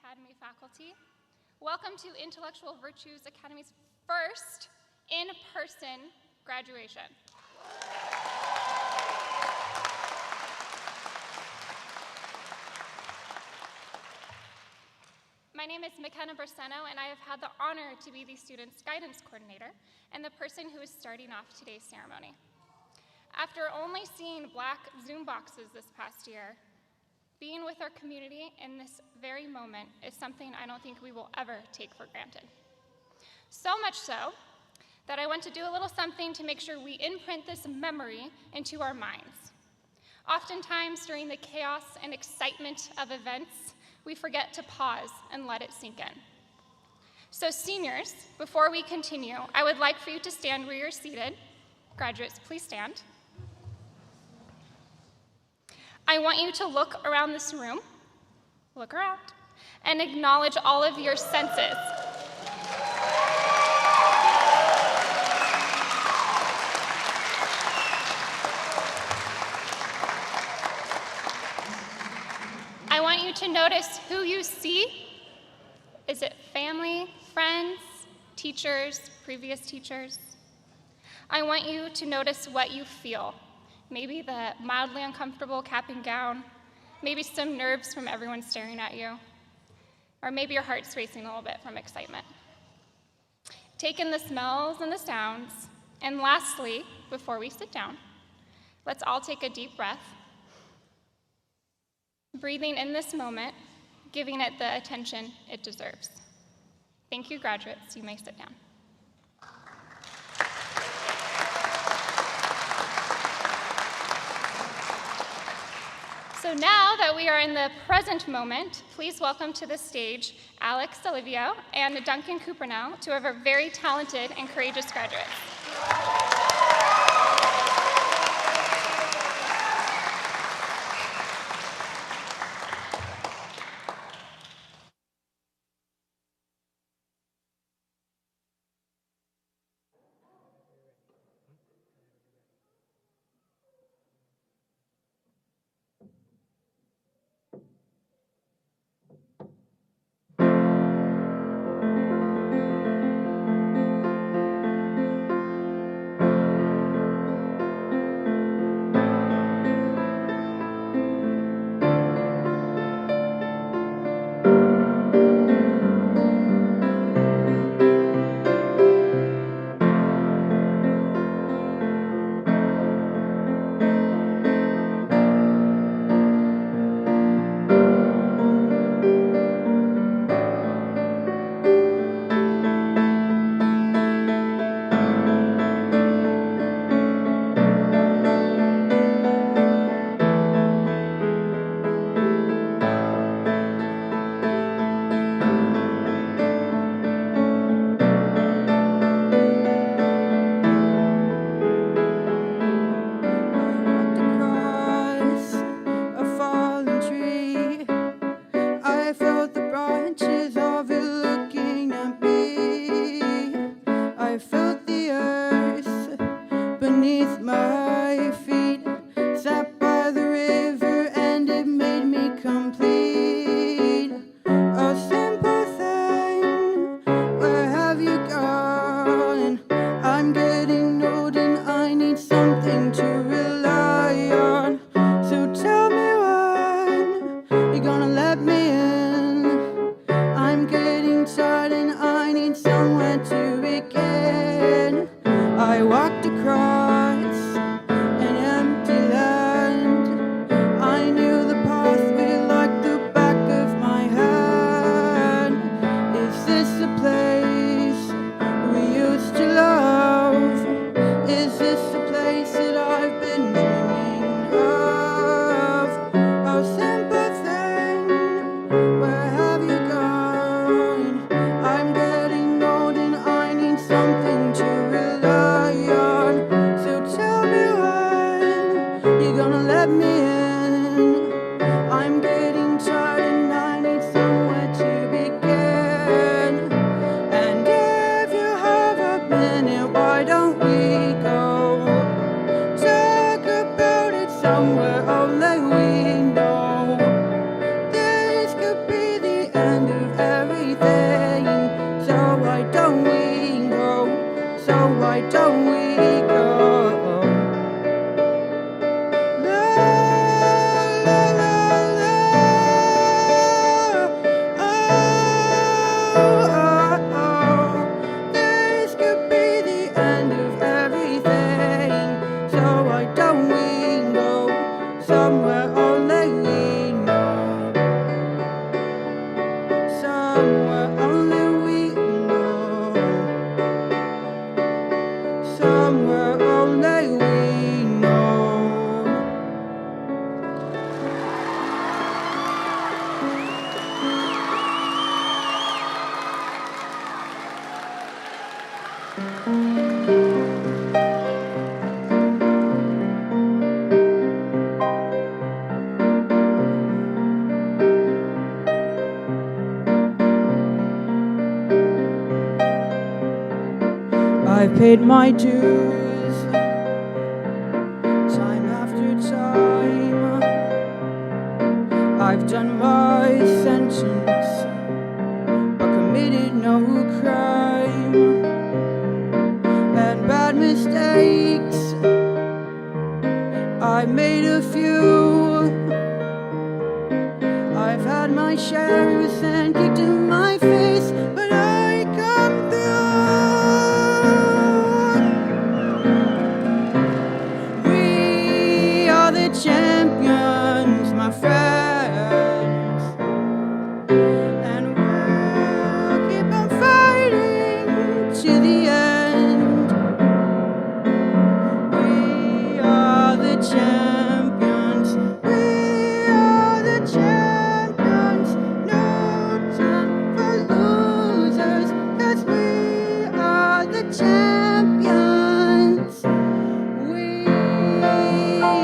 Academy faculty. Welcome to Intellectual Virtues Academy's first in-person graduation. My name is McKenna Braceno, and I have had the honor to be the students' guidance coordinator and the person who is starting off today's ceremony. After only seeing black Zoom boxes this past year, being with our community in this very moment is something I don't think we will ever take for granted. So much so that I want to do a little something to make sure we imprint this memory into our minds. Oftentimes during the chaos and excitement of events, we forget to pause and let it sink in. So seniors, before we continue, I would like for you to stand where you're seated. Graduates, please stand. I want you to look around this room, look around, and acknowledge all of your senses. I want you to notice who you see. Is it family, friends, teachers, previous teachers? I want you to notice what you feel. Maybe the mildly uncomfortable cap and gown, maybe some nerves from everyone staring at you, or maybe your heart's racing a little bit from excitement. Take in the smells and the sounds, and lastly, before we sit down, let's all take a deep breath, breathing in this moment, giving it the attention it deserves. Thank you, graduates. You may sit down. So now that we are in the present moment, please welcome to the stage Alex Olivio and Duncan Coupernell, two of our very talented and courageous graduates. Somewhere only we know this could be the end of why don't we go? La, la, la, la. Oh, oh, oh. This could be the end of everything. So why don't we go somewhere only we know? Somewhere only we know. Somewhere only we know. I've paid my dues, time after time. I've done my sentence, but committed no crime. And bad mistakes, I made a few. I've had my share of sand kicked in my face, but I come through. We are the champions, my friends, and we'll keep on fighting to the end. We are the champions. We are the champions. No time for losers, 'cause we are the champions. We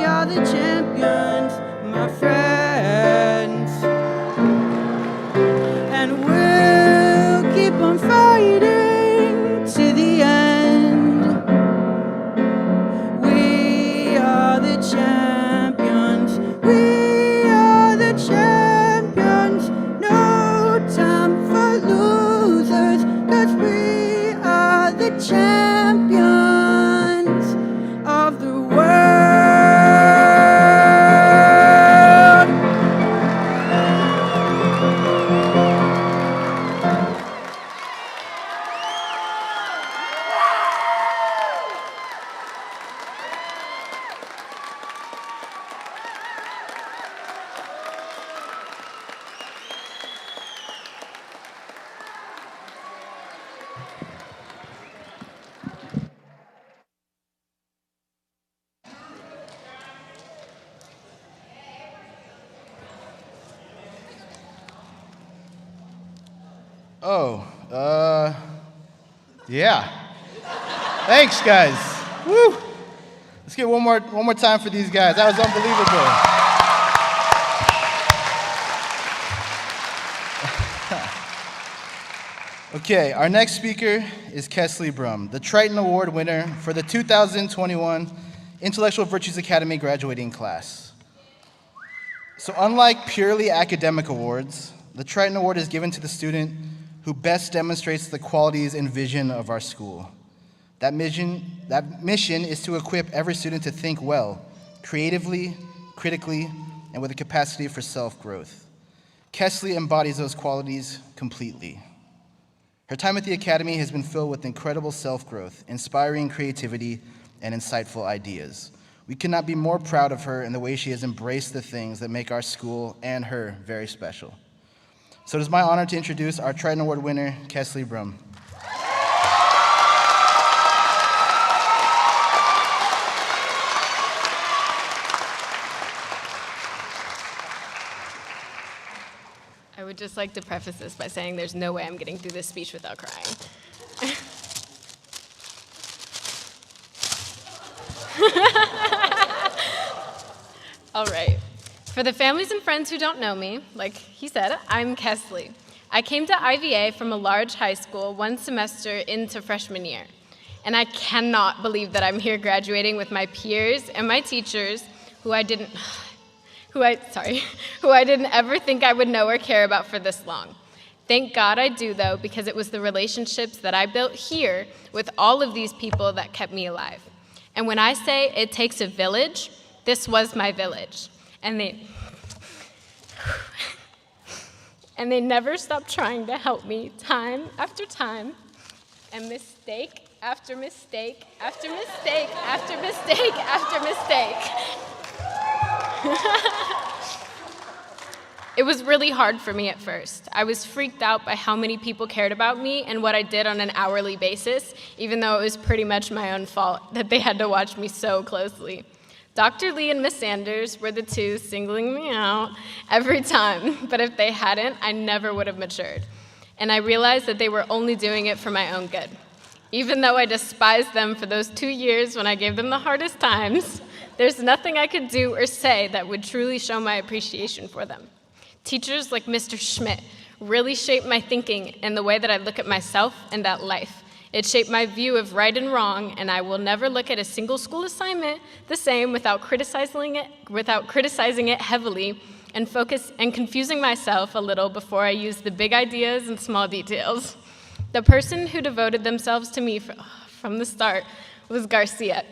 are the champions, my friends, and we'll keep on fighting to the end. We are the champions. We are the champions. No time for losers, 'cause we are the champions of the world. Yeah. Thanks, guys. Woo. Let's get one more time for these guys. That was unbelievable. Okay, our next speaker is Kesley Brum, the Triton Award winner for the 2021 Intellectual Virtues Academy graduating class. So unlike purely academic awards, the Triton Award is given to the student who best demonstrates the qualities and vision of our school. That mission is to equip every student to think well, creatively, critically, and with a capacity for self-growth. Kesley embodies those qualities completely. Her time at the Academy has been filled with incredible self-growth, inspiring creativity, and insightful ideas. We could not be more proud of her and the way she has embraced the things that make our school and her very special. So it is my honor to introduce our Triton Award winner, Kesley Brum. I would just like to preface this by saying there's no way I'm getting through this speech without crying. All right. For the families and friends who don't know me, like he said, I'm Kesley. I came to IVA from a large high school one semester into freshman year. And I cannot believe that I'm here graduating with my peers and my teachers who I didn't ever think I would know or care about for this long. Thank God I do, though, because it was the relationships that I built here with all of these people that kept me alive. And when I say it takes a village, this was my village. And they never stopped trying to help me time after time, and mistake after mistake after mistake after mistake after mistake. It was really hard for me at first. I was freaked out by how many people cared about me and what I did on an hourly basis, even though it was pretty much my own fault that they had to watch me so closely. Dr. Lee and Miss Sanders were the two singling me out every time, but if they hadn't, I never would have matured. And I realized that they were only doing it for my own good. Even though I despised them for those 2 years when I gave them the hardest times, there's nothing I could do or say that would truly show my appreciation for them. Teachers like Mr. Schmidt really shaped my thinking and the way that I look at myself and at life. It shaped my view of right and wrong, and I will never look at a single school assignment the same without criticizing it heavily and confusing myself a little before I use the big ideas and small details. The person who devoted themselves to me from the start was Garcia.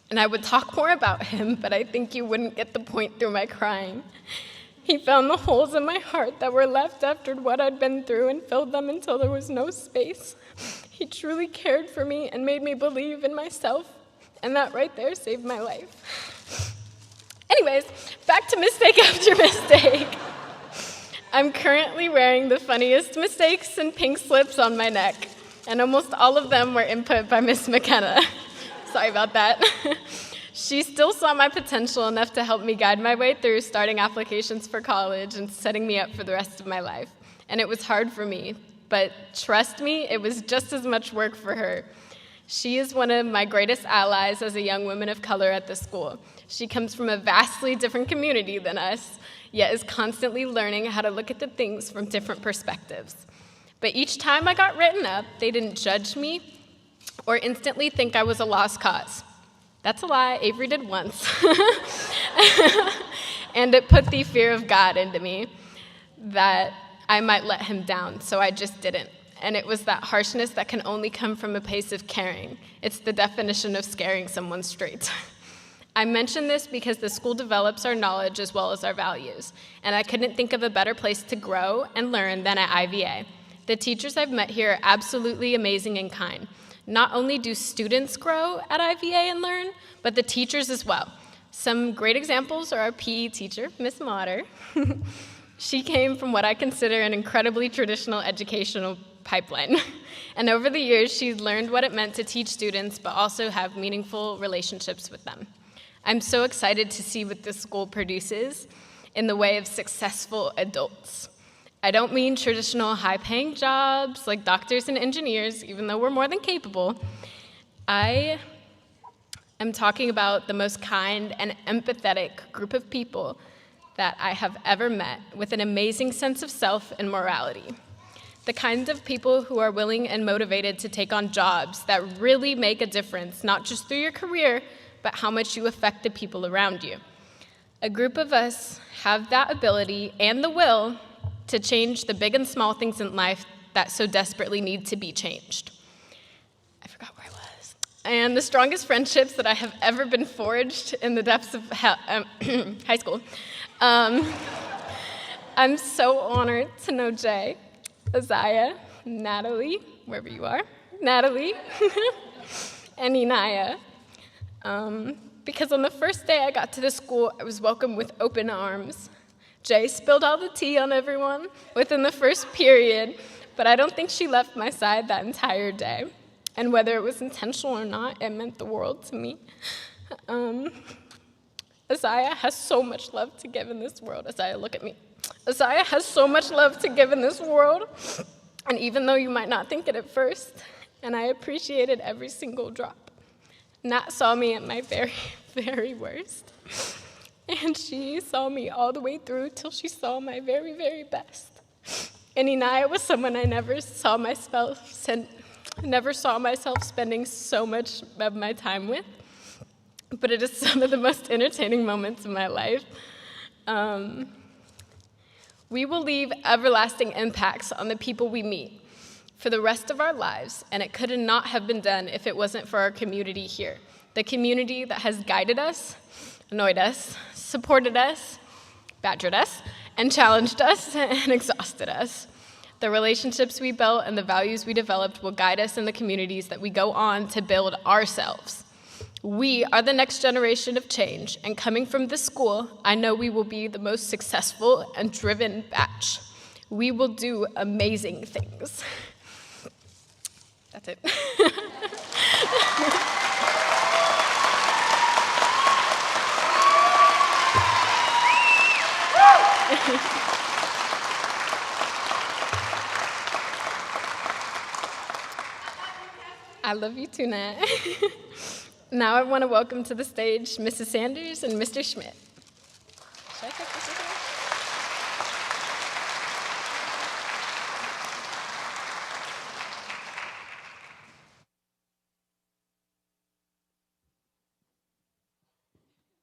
And I would talk more about him, but I think you wouldn't get the point through my crying. He found the holes in my heart that were left after what I'd been through and filled them until there was no space. He truly cared for me and made me believe in myself, and that right there saved my life. Anyways, back to mistake after mistake. I'm currently wearing the funniest mistakes and pink slips on my neck, and almost all of them were input by Miss McKenna. Sorry about that. She still saw my potential enough to help me guide my way through starting applications for college and setting me up for the rest of my life. And it was hard for me, but trust me, it was just as much work for her. She is one of my greatest allies as a young woman of color at the school. She comes from a vastly different community than us, yet is constantly learning how to look at the things from different perspectives. But each time I got written up, they didn't judge me or instantly think I was a lost cause. That's a lie, Avery did once. And it put the fear of God into me that I might let him down, so I just didn't. And it was that harshness that can only come from a place of caring. It's the definition of scaring someone straight. I mention this because the school develops our knowledge as well as our values, and I couldn't think of a better place to grow and learn than at IVA. The teachers I've met here are absolutely amazing and kind. Not only do students grow at IVA and learn, but the teachers as well. Some great examples are our PE teacher, Miss Motter. She came from what I consider an incredibly traditional educational pipeline. And over the years, she's learned what it meant to teach students, but also have meaningful relationships with them. I'm so excited to see what this school produces in the way of successful adults. I don't mean traditional high-paying jobs like doctors and engineers, even though we're more than capable. I am talking about the most kind and empathetic group of people that I have ever met with an amazing sense of self and morality. The kinds of people who are willing and motivated to take on jobs that really make a difference, not just through your career, but how much you affect the people around you. A group of us have that ability and the will to change the big and small things in life that so desperately need to be changed. I forgot where I was. And the strongest friendships that I have ever been forged in the depths of high school. I'm so honored to know Jay, Isaiah, Natalie, wherever you are, Natalie, and Inaya. Because on the first day I got to the school, I was welcomed with open arms. Jay spilled all the tea on everyone within the first period, but I don't think she left my side that entire day. And whether it was intentional or not, it meant the world to me. Isaiah has so much love to give in this world. Isaiah, look at me. Isaiah has so much love to give in this world. And even though you might not think it at first, and I appreciated every single drop, Nat saw me at my very, very worst. And she saw me all the way through till she saw my very, very best. And Inaya was someone I never saw myself spending so much of my time with. But it is some of the most entertaining moments in my life. We will leave everlasting impacts on the people we meet for the rest of our lives, and it could not have been done if it wasn't for our community here. The community that has guided us, annoyed us, supported us, badgered us, and challenged us and exhausted us. The relationships we built and the values we developed will guide us in the communities that we go on to build ourselves. We are the next generation of change, and coming from this school, I know we will be the most successful and driven batch. We will do amazing things. That's it. I love you too, Nat. Now I want to welcome to the stage Mrs. Sanders and Mr. Schmidt. Should I take this again?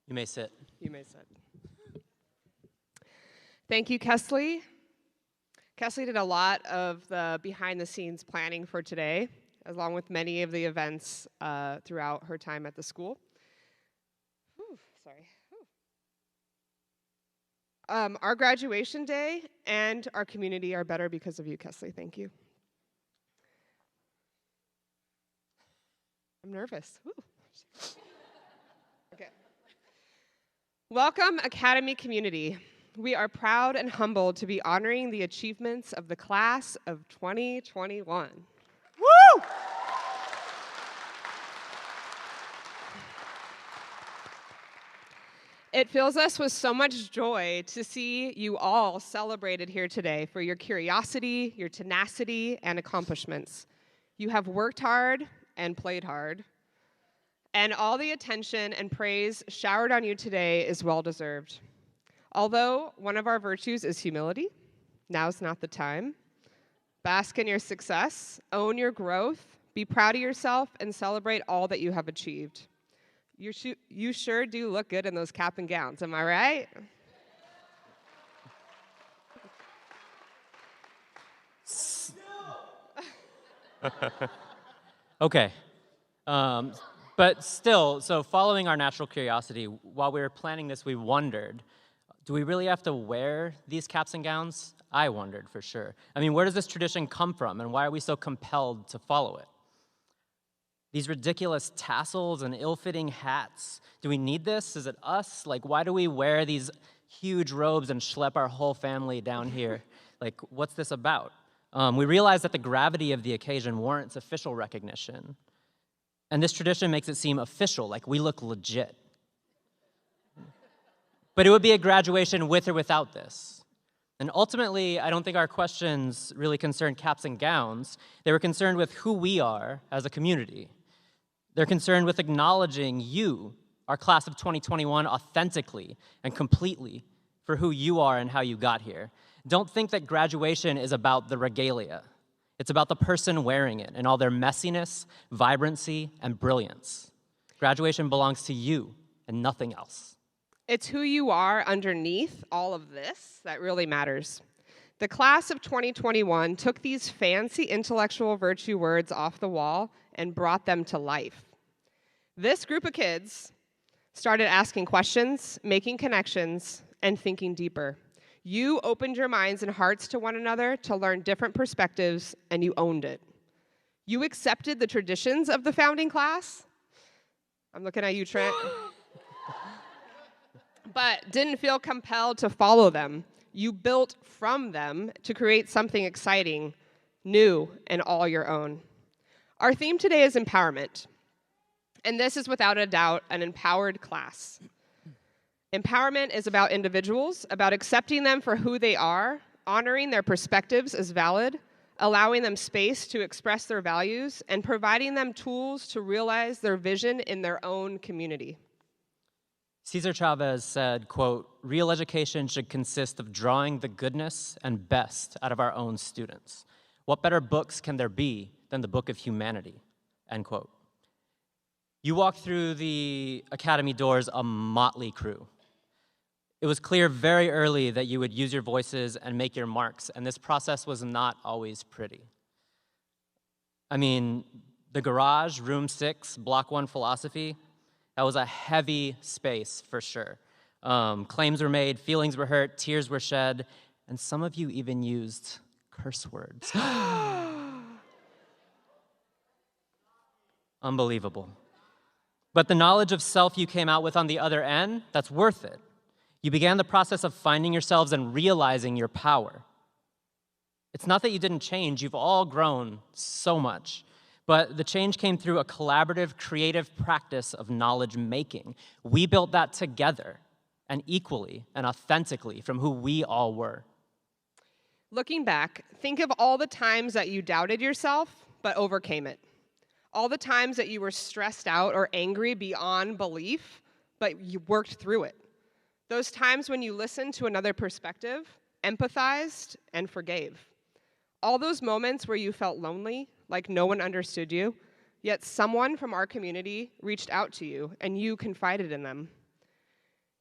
You may sit. You may sit. Thank you, Kesley. Kesley did a lot of the behind-the-scenes planning for today, along with many of the events throughout her time at the school. Whew, sorry. Whew. Our graduation day and our community are better because of you, Kesley. Thank you. I'm nervous. Whew. Okay. Welcome, Academy community. We are proud and humbled to be honoring the achievements of the class of 2021. Woo! It fills us with so much joy to see you all celebrated here today for your curiosity, your tenacity, and accomplishments. You have worked hard and played hard, and all the attention and praise showered on you today is well-deserved. Although one of our virtues is humility, now's not the time. Bask in your success, own your growth, be proud of yourself, and celebrate all that you have achieved. You sure do look good in those cap and gowns, am I right? Okay. But still, so following our natural curiosity, while we were planning this, we wondered, do we really have to wear these caps and gowns? I wondered for sure. I mean, where does this tradition come from, and why are we so compelled to follow it? These ridiculous tassels and ill-fitting hats, do we need this? Is it us? Like, why do we wear these huge robes and schlep our whole family down here? Like, what's this about? We realize that the gravity of the occasion warrants official recognition. And this tradition makes it seem official, like we look legit. But it would be a graduation with or without this. And ultimately, I don't think our questions really concerned caps and gowns. They were concerned with who we are as a community. They're concerned with acknowledging you, our class of 2021, authentically and completely for who you are and how you got here. Don't think that graduation is about the regalia. It's about the person wearing it and all their messiness, vibrancy, and brilliance. Graduation belongs to you and nothing else. It's who you are underneath all of this that really matters. The class of 2021 took these fancy intellectual virtue words off the wall and brought them to life. This group of kids started asking questions, making connections, and thinking deeper. You opened your minds and hearts to one another to learn different perspectives, and you owned it. You accepted the traditions of the founding class. I'm looking at you, Trent. But didn't feel compelled to follow them. You built from them to create something exciting, new, and all your own. Our theme today is empowerment. And this is without a doubt an empowered class. Empowerment is about individuals, about accepting them for who they are, honoring their perspectives as valid, allowing them space to express their values, and providing them tools to realize their vision in their own community. Cesar Chavez said, quote, "Real education should consist of drawing the goodness and best out of our own students. What better books can there be than the book of humanity?" End quote. You walk through the academy doors a motley crew. It was clear very early that you would use your voices and make your marks, and this process was not always pretty. I mean, the garage, room 6, block 1 philosophy, that was a heavy space for sure. Claims were made, feelings were hurt, tears were shed, and some of you even used curse words. Unbelievable. But the knowledge of self you came out with on the other end, that's worth it. You began the process of finding yourselves and realizing your power. It's not that you didn't change, you've all grown so much. But the change came through a collaborative, creative practice of knowledge making. We built that together and equally and authentically from who we all were. Looking back, think of all the times that you doubted yourself but overcame it. All the times that you were stressed out or angry beyond belief, but you worked through it. Those times when you listened to another perspective, empathized, and forgave. All those moments where you felt lonely, like no one understood you, yet someone from our community reached out to you and you confided in them.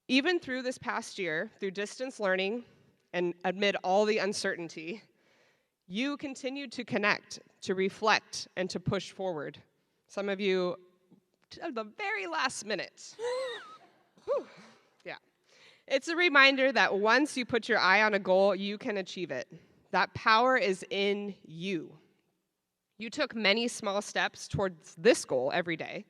Even through this past year, through distance learning and amid all the uncertainty, you continued to connect, to reflect, and to push forward. Some of you to the very last minute. Whew. Yeah. It's a reminder that once you put your eye on a goal, you can achieve it. That power is in you. You took many small steps towards this goal every day.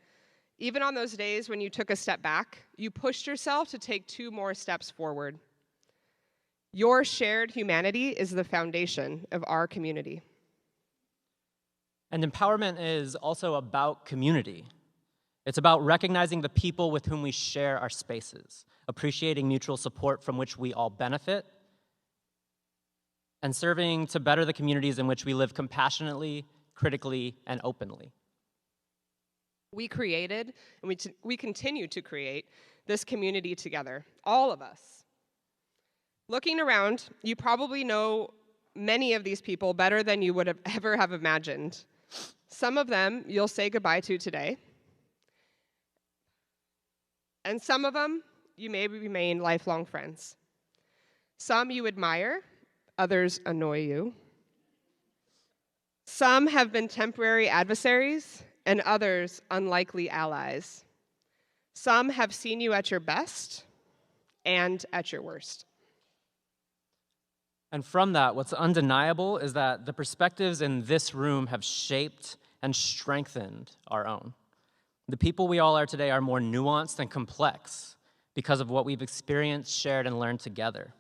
Even on those days when you took a step back, you pushed yourself to take 2 more steps forward. Your shared humanity is the foundation of our community. And empowerment is also about community. It's about recognizing the people with whom we share our spaces, appreciating mutual support from which we all benefit, and serving to better the communities in which we live compassionately, critically, and openly. We created, and we continue to create, this community together, all of us. Looking around, you probably know many of these people better than you would have ever have imagined. Some of them you'll say goodbye to today. And some of them you may remain lifelong friends. Some you admire, others annoy you. Some have been temporary adversaries, and others unlikely allies. Some have seen you at your best and at your worst. And from that, what's undeniable is that the perspectives in this room have shaped and strengthened our own. The people we all are today are more nuanced and complex because of what we've experienced, shared, and learned together.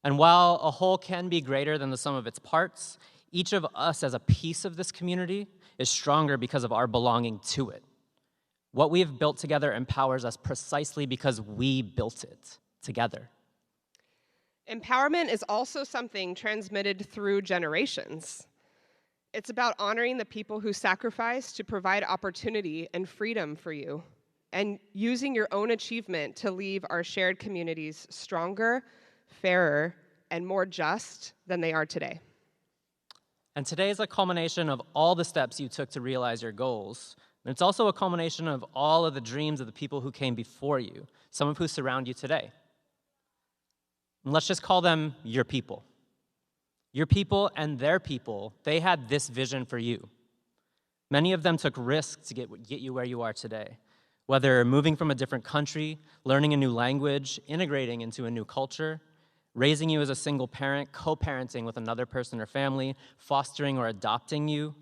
And while a whole can be greater than the sum of its parts, each of us as a piece of this community is stronger because of our belonging to it. What we have built together empowers us precisely because we built it together. Empowerment is also something transmitted through generations. It's about honoring the people who sacrificed to provide opportunity and freedom for you, and using your own achievement to leave our shared communities stronger, fairer, and more just than they are today. And today is a culmination of all the steps you took to realize your goals. And it's also a culmination of all of the dreams of the people who came before you, some of who surround you today. And let's just call them your people. Your people and their people, they had this vision for you. Many of them took risks to get you where you are today, whether moving from a different country, learning a new language, integrating into a new culture, raising you as a single parent, co-parenting with another person or family, fostering or adopting you,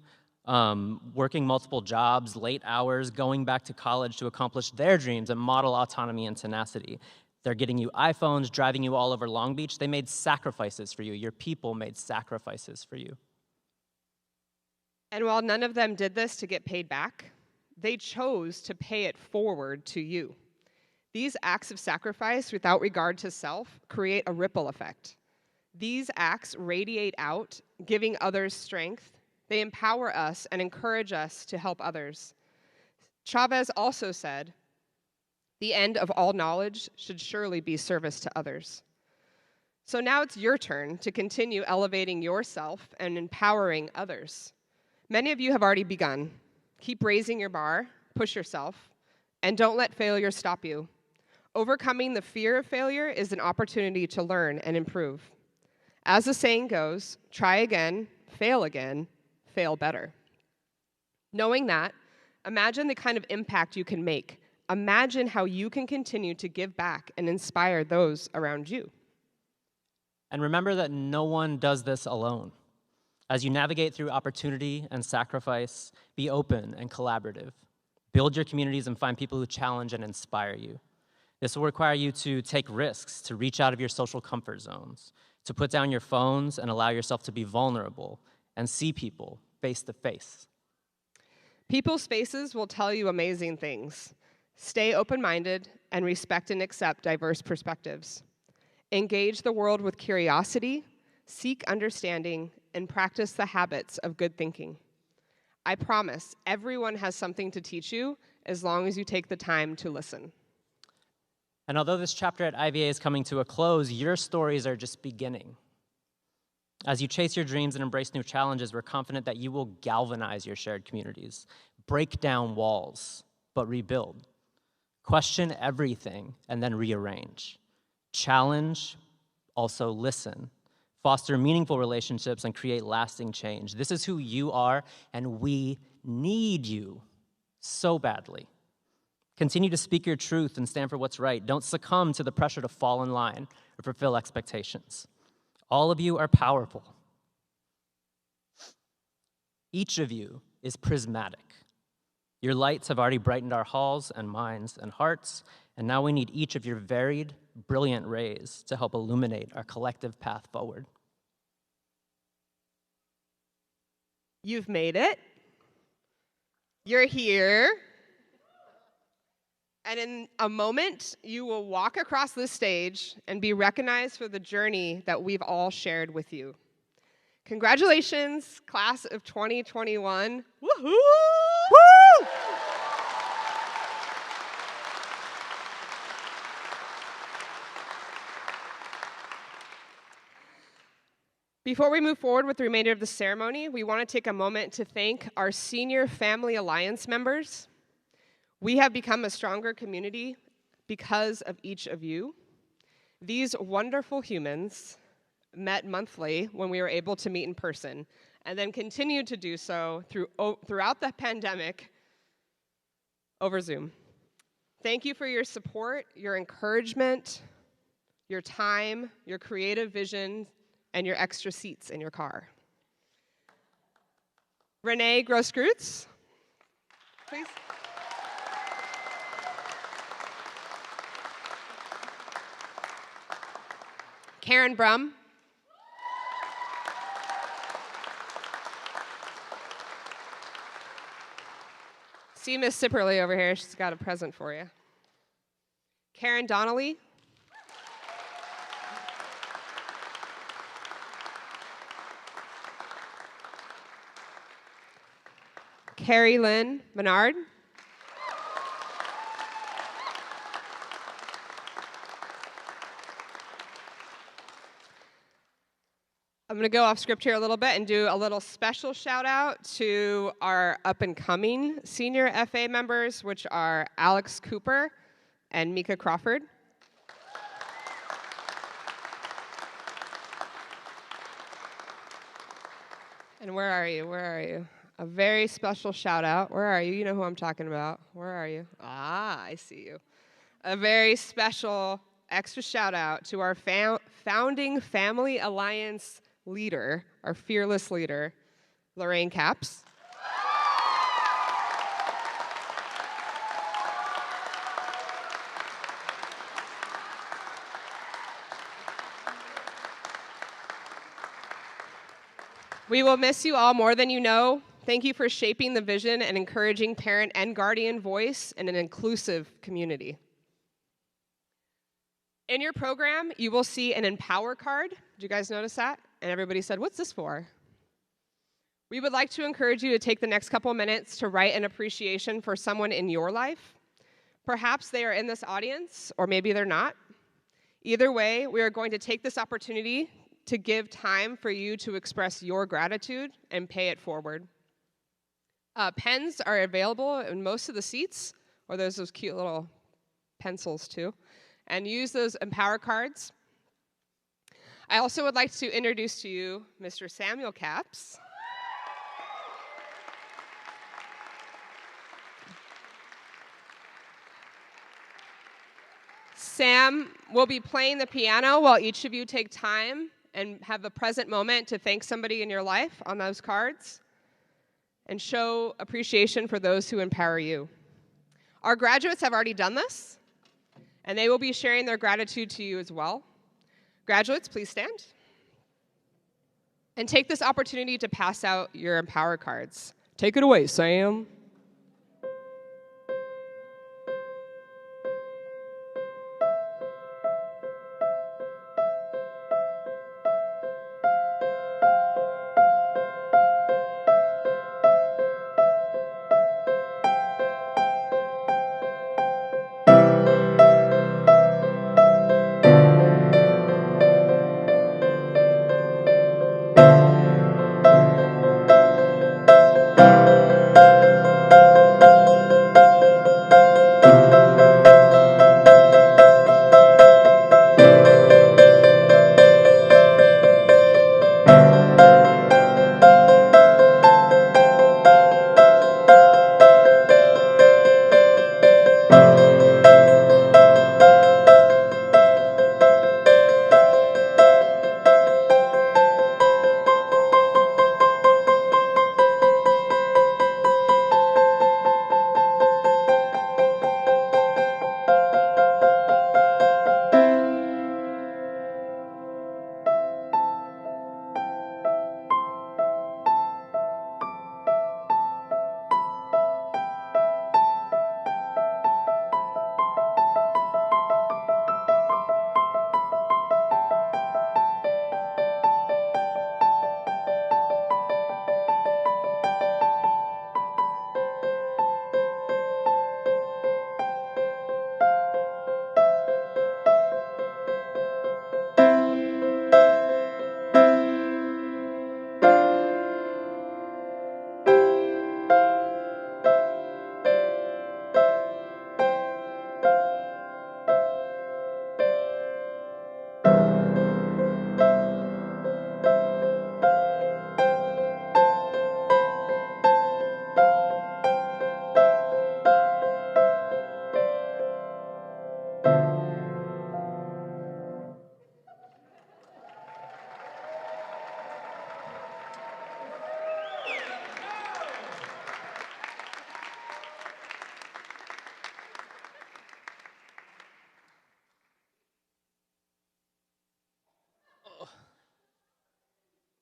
working multiple jobs, late hours, going back to college to accomplish their dreams and model autonomy and tenacity. They're getting you iPhones, driving you all over Long Beach. They made sacrifices for you. Your people made sacrifices for you. And while none of them did this to get paid back, they chose to pay it forward to you. These acts of sacrifice, without regard to self, create a ripple effect. These acts radiate out, giving others strength. They empower us and encourage us to help others. Chavez also said, "The end of all knowledge should surely be service to others." So now it's your turn to continue elevating yourself and empowering others. Many of you have already begun. Keep raising your bar, push yourself, and don't let failure stop you. Overcoming the fear of failure is an opportunity to learn and improve. As the saying goes, try again, fail better. Knowing that, imagine the kind of impact you can make. Imagine how you can continue to give back and inspire those around you. And remember that no one does this alone. As you navigate through opportunity and sacrifice, be open and collaborative. Build your communities and find people who challenge and inspire you. This will require you to take risks, to reach out of your social comfort zones, to put down your phones and allow yourself to be vulnerable and see people face to face. People's faces will tell you amazing things. Stay open-minded and respect and accept diverse perspectives. Engage the world with curiosity, seek understanding, and practice the habits of good thinking. I promise everyone has something to teach you as long as you take the time to listen. And although this chapter at IVA is coming to a close, your stories are just beginning. As you chase your dreams and embrace new challenges, we're confident that you will galvanize your shared communities, break down walls, but rebuild. Question everything and then rearrange. Challenge, also listen. Foster meaningful relationships and create lasting change. This is who you are, and we need you so badly. Continue to speak your truth and stand for what's right. Don't succumb to the pressure to fall in line or fulfill expectations. All of you are powerful. Each of you is prismatic. Your lights have already brightened our halls and minds and hearts, and now we need each of your varied, brilliant rays to help illuminate our collective path forward. You've made it. You're here. And in a moment, you will walk across this stage and be recognized for the journey that we've all shared with you. Congratulations, class of 2021. Woohoo! Woo! Before we move forward with the remainder of the ceremony, we want to take a moment to thank our Senior Family Alliance members. We have become a stronger community because of each of you. These wonderful humans met monthly when we were able to meet in person, and then continued to do so throughout the pandemic over Zoom. Thank you for your support, your encouragement, your time, your creative vision, and your extra seats in your car. Renee Grosskreutz, please. Karen Brum. See Miss Sipperly over here. She's got a present for you. Karen Donnelly. Carrie Lynn Menard. I'm going to go off script here a little bit and do a little special shout out to our up and coming senior FA members, which are Alex Cooper and Mika Crawford. And where are you? Where are you? A very special shout out. Where are you? You know who I'm talking about. Where are you? Ah, I see you. A very special extra shout out to our founding Family Alliance leader, our fearless leader, Lorraine Capps. We will miss you all more than you know. Thank you for shaping the vision and encouraging parent and guardian voice in an inclusive community. In your program, you will see an Empower card. Did you guys notice that? And everybody said, "What's this for?" We would like to encourage you to take the next couple minutes to write an appreciation for someone in your life. Perhaps they are in this audience, or maybe they're not. Either way, we are going to take this opportunity to give time for you to express your gratitude and pay it forward. Pens are available in most of the seats, or there's those cute little pencils too, and use those Empower cards. I also would like to introduce to you Mr. Samuel Capps. Sam will be playing the piano while each of you take time and have a present moment to thank somebody in your life on those cards and show appreciation for those who empower you. Our graduates have already done this, and they will be sharing their gratitude to you as well. Graduates, please stand. And take this opportunity to pass out your Empower cards. Take it away, Sam.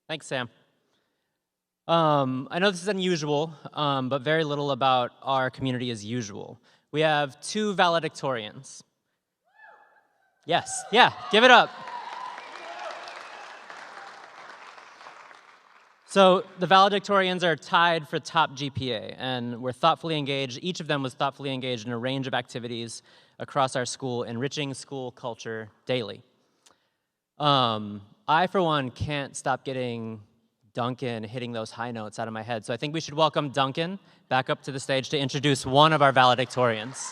Thanks, Sam. I know this is unusual, but very little about our community is usual. We have 2 valedictorians. Yes, yeah, give it up. So the valedictorians are tied for top GPA, and were thoughtfully engaged. Each of them was thoughtfully engaged in a range of activities across our school, enriching school culture daily. I, for one, can't stop getting Duncan hitting those high notes out of my head, so I think we should welcome Duncan back up to the stage to introduce one of our valedictorians.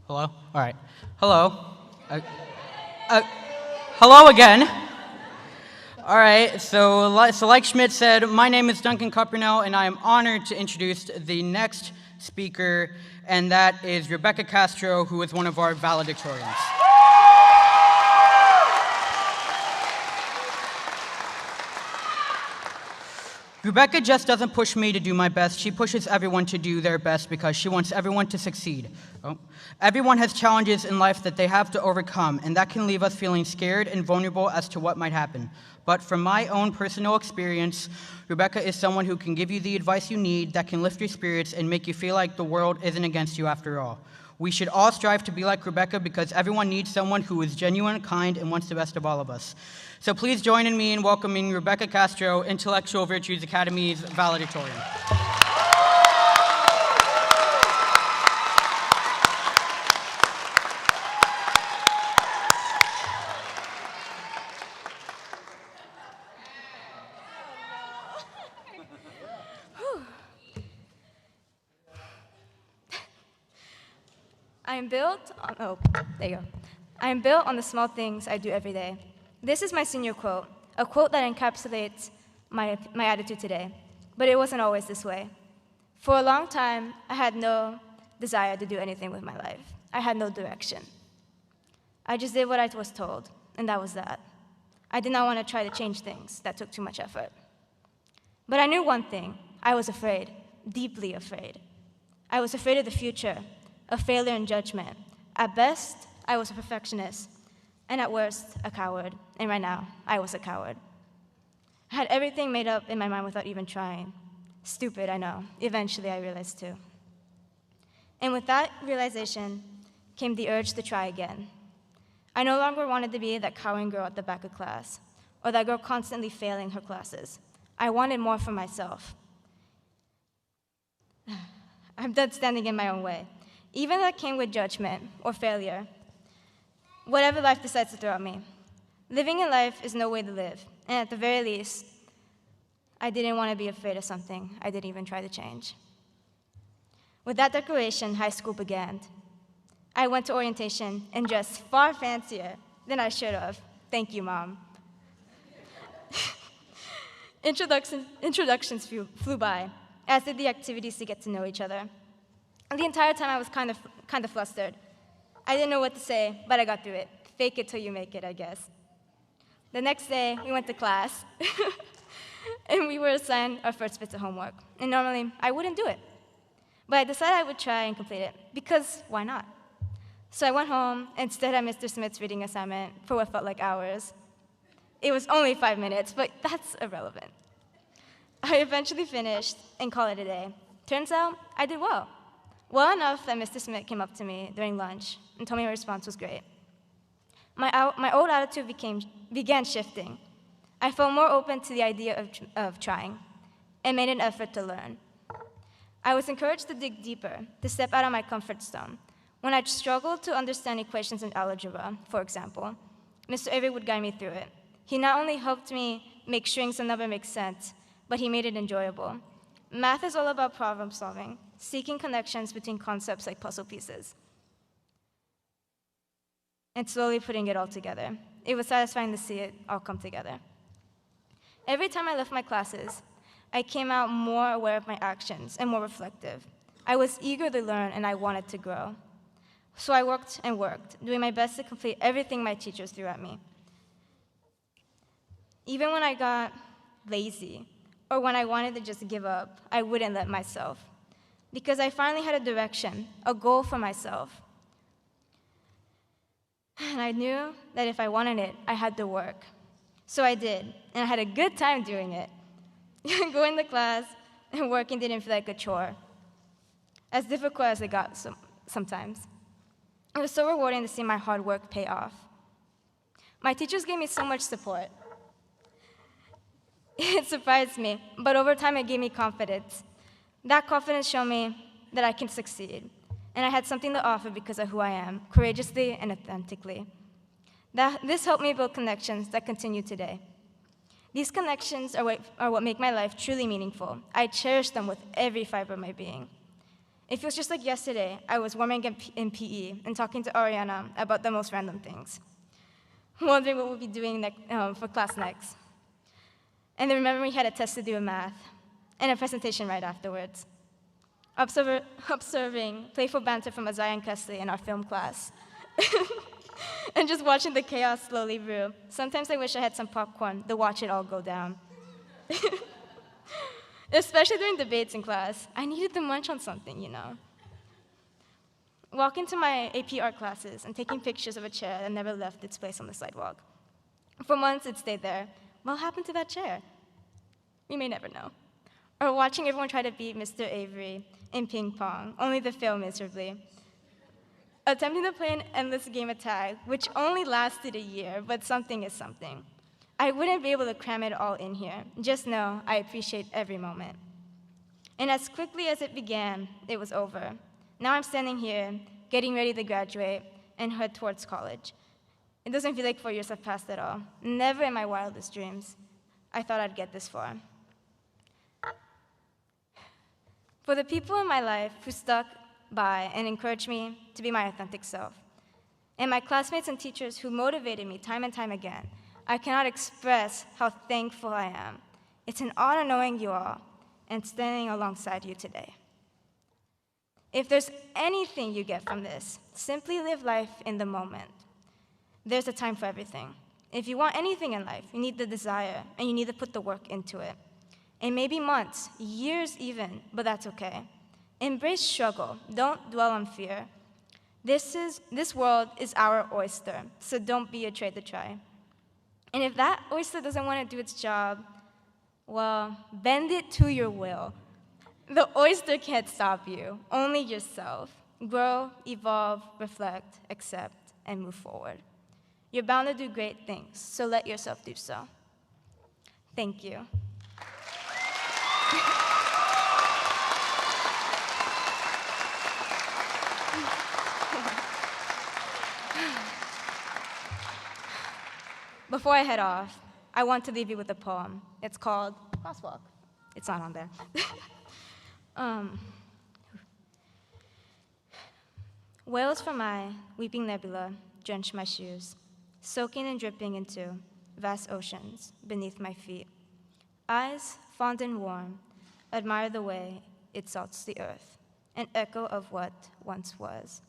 Hello? All right. Hello. Hello again. All right, so like Schmidt said, my name is Duncan Cupernell, and I am honored to introduce the next speaker, and that is Rebecca Castro, who is one of our valedictorians. Rebecca just doesn't push me to do my best. She pushes everyone to do their best because she wants everyone to succeed. Oh. Everyone has challenges in life that they have to overcome, and that can leave us feeling scared and vulnerable as to what might happen. But from my own personal experience, Rebecca is someone who can give you the advice you need, that can lift your spirits and make you feel like the world isn't against you after all. We should all strive to be like Rebecca because everyone needs someone who is genuine, kind, and wants the best of all of us. So please join in me in welcoming Rebecca Castro, Intellectual Virtues Academy's valedictorian. I am built on, oh, there you go. I am built on the small things I do every day. This is my senior quote, a quote that encapsulates my attitude today. But it wasn't always this way. For a long time, I had no desire to do anything with my life. I had no direction. I just did what I was told, and that was that. I did not want to try to change things. That took too much effort. But I knew one thing. I was afraid, deeply afraid. I was afraid of the future, of failure and judgment. At best, I was a perfectionist, and at worst, a coward. And right now, I was a coward. I had everything made up in my mind without even trying. Stupid, I know. Eventually, I realized too. And with that realization came the urge to try again. I no longer wanted to be that cowering girl at the back of class, or that girl constantly failing her classes. I wanted more for myself. I'm done standing in my own way. Even that came with judgment or failure, whatever life decides to throw at me. Living in life is no way to live, and at the very least, I didn't want to be afraid of something I didn't even try to change. With that declaration, high school began. I went to orientation and dressed far fancier than I should have. Thank you, Mom. Introductions flew by, as did the activities to get to know each other. And the entire time I was kind of flustered. I didn't know what to say, but I got through it. Fake it till you make it, I guess. The next day, we went to class, and we were assigned our first bits of homework. And normally, I wouldn't do it. But I decided I would try and complete it, because why not? So I went home and stared at Mr. Smith's reading assignment for what felt like hours. It was only 5 minutes, but that's irrelevant. I eventually finished and called it a day. Turns out, I did well. Well enough that Mr. Smith came up to me during lunch and told me my response was great. My old attitude began shifting. I felt more open to the idea of trying and made an effort to learn. I was encouraged to dig deeper, to step out of my comfort zone. When I struggled to understand equations in algebra, for example, Mr. Avery would guide me through it. He not only helped me make strings and number make sense, but he made it enjoyable. Math is all about problem solving, seeking connections between concepts like puzzle pieces, and slowly putting it all together. It was satisfying to see it all come together. Every time I left my classes, I came out more aware of my actions and more reflective. I was eager to learn and I wanted to grow. So I worked and worked, doing my best to complete everything my teachers threw at me. Even when I got lazy, or when I wanted to just give up, I wouldn't let myself. Because I finally had a direction, a goal for myself. And I knew that if I wanted it, I had to work. So I did, and I had a good time doing it. Going to class and working didn't feel like a chore, as difficult as it got sometimes. It was so rewarding to see my hard work pay off. My teachers gave me so much support. It surprised me, but over time it gave me confidence. That confidence showed me that I can succeed, and I had something to offer because of who I am, courageously and authentically. This helped me build connections that continue today. These connections are what make my life truly meaningful. I cherish them with every fiber of my being. It feels just like yesterday, I was warming up in PE and talking to Ariana about the most random things, wondering what we'll be doing for class next. And then remember we had a test to do in math, and a presentation right afterwards. Observing playful banter from Isaiah and Kesley in our film class. And just watching the chaos slowly brew. Sometimes I wish I had some popcorn to watch it all go down. Especially during debates in class. I needed to munch on something, you know. Walking to my AP art classes and taking pictures of a chair that never left its place on the sidewalk. For months, it stayed there. What happened to that chair? We may never know. Or watching everyone try to beat Mr. Avery in ping pong, only to fail miserably. Attempting to play an endless game of tag, which only lasted a year, but something is something. I wouldn't be able to cram it all in here. Just know I appreciate every moment. And as quickly as it began, it was over. Now I'm standing here, getting ready to graduate and head towards college. It doesn't feel like 4 years have passed at all. Never in my wildest dreams I thought I'd get this far. For the people in my life who stuck by and encouraged me to be my authentic self. And my classmates and teachers who motivated me time and time again. I cannot express how thankful I am. It's an honor knowing you all and standing alongside you today. If there's anything you get from this, simply live life in the moment. There's a time for everything. If you want anything in life, you need the desire, and you need to put the work into it. It may be months, years even, but that's okay. Embrace struggle. Don't dwell on fear. This world is our oyster, so don't be afraid to try. And if that oyster doesn't want to do its job, well, bend it to your will. The oyster can't stop you, only yourself. Grow, evolve, reflect, accept, and move forward. You're bound to do great things, so let yourself do so. Thank you. Before I head off, I want to leave you with a poem. It's called Crosswalk. It's not on there. Wails from my weeping nebula drench my shoes, soaking and dripping into vast oceans beneath my feet. Eyes, fond and warm, admire the way it salts the earth, an echo of what once was.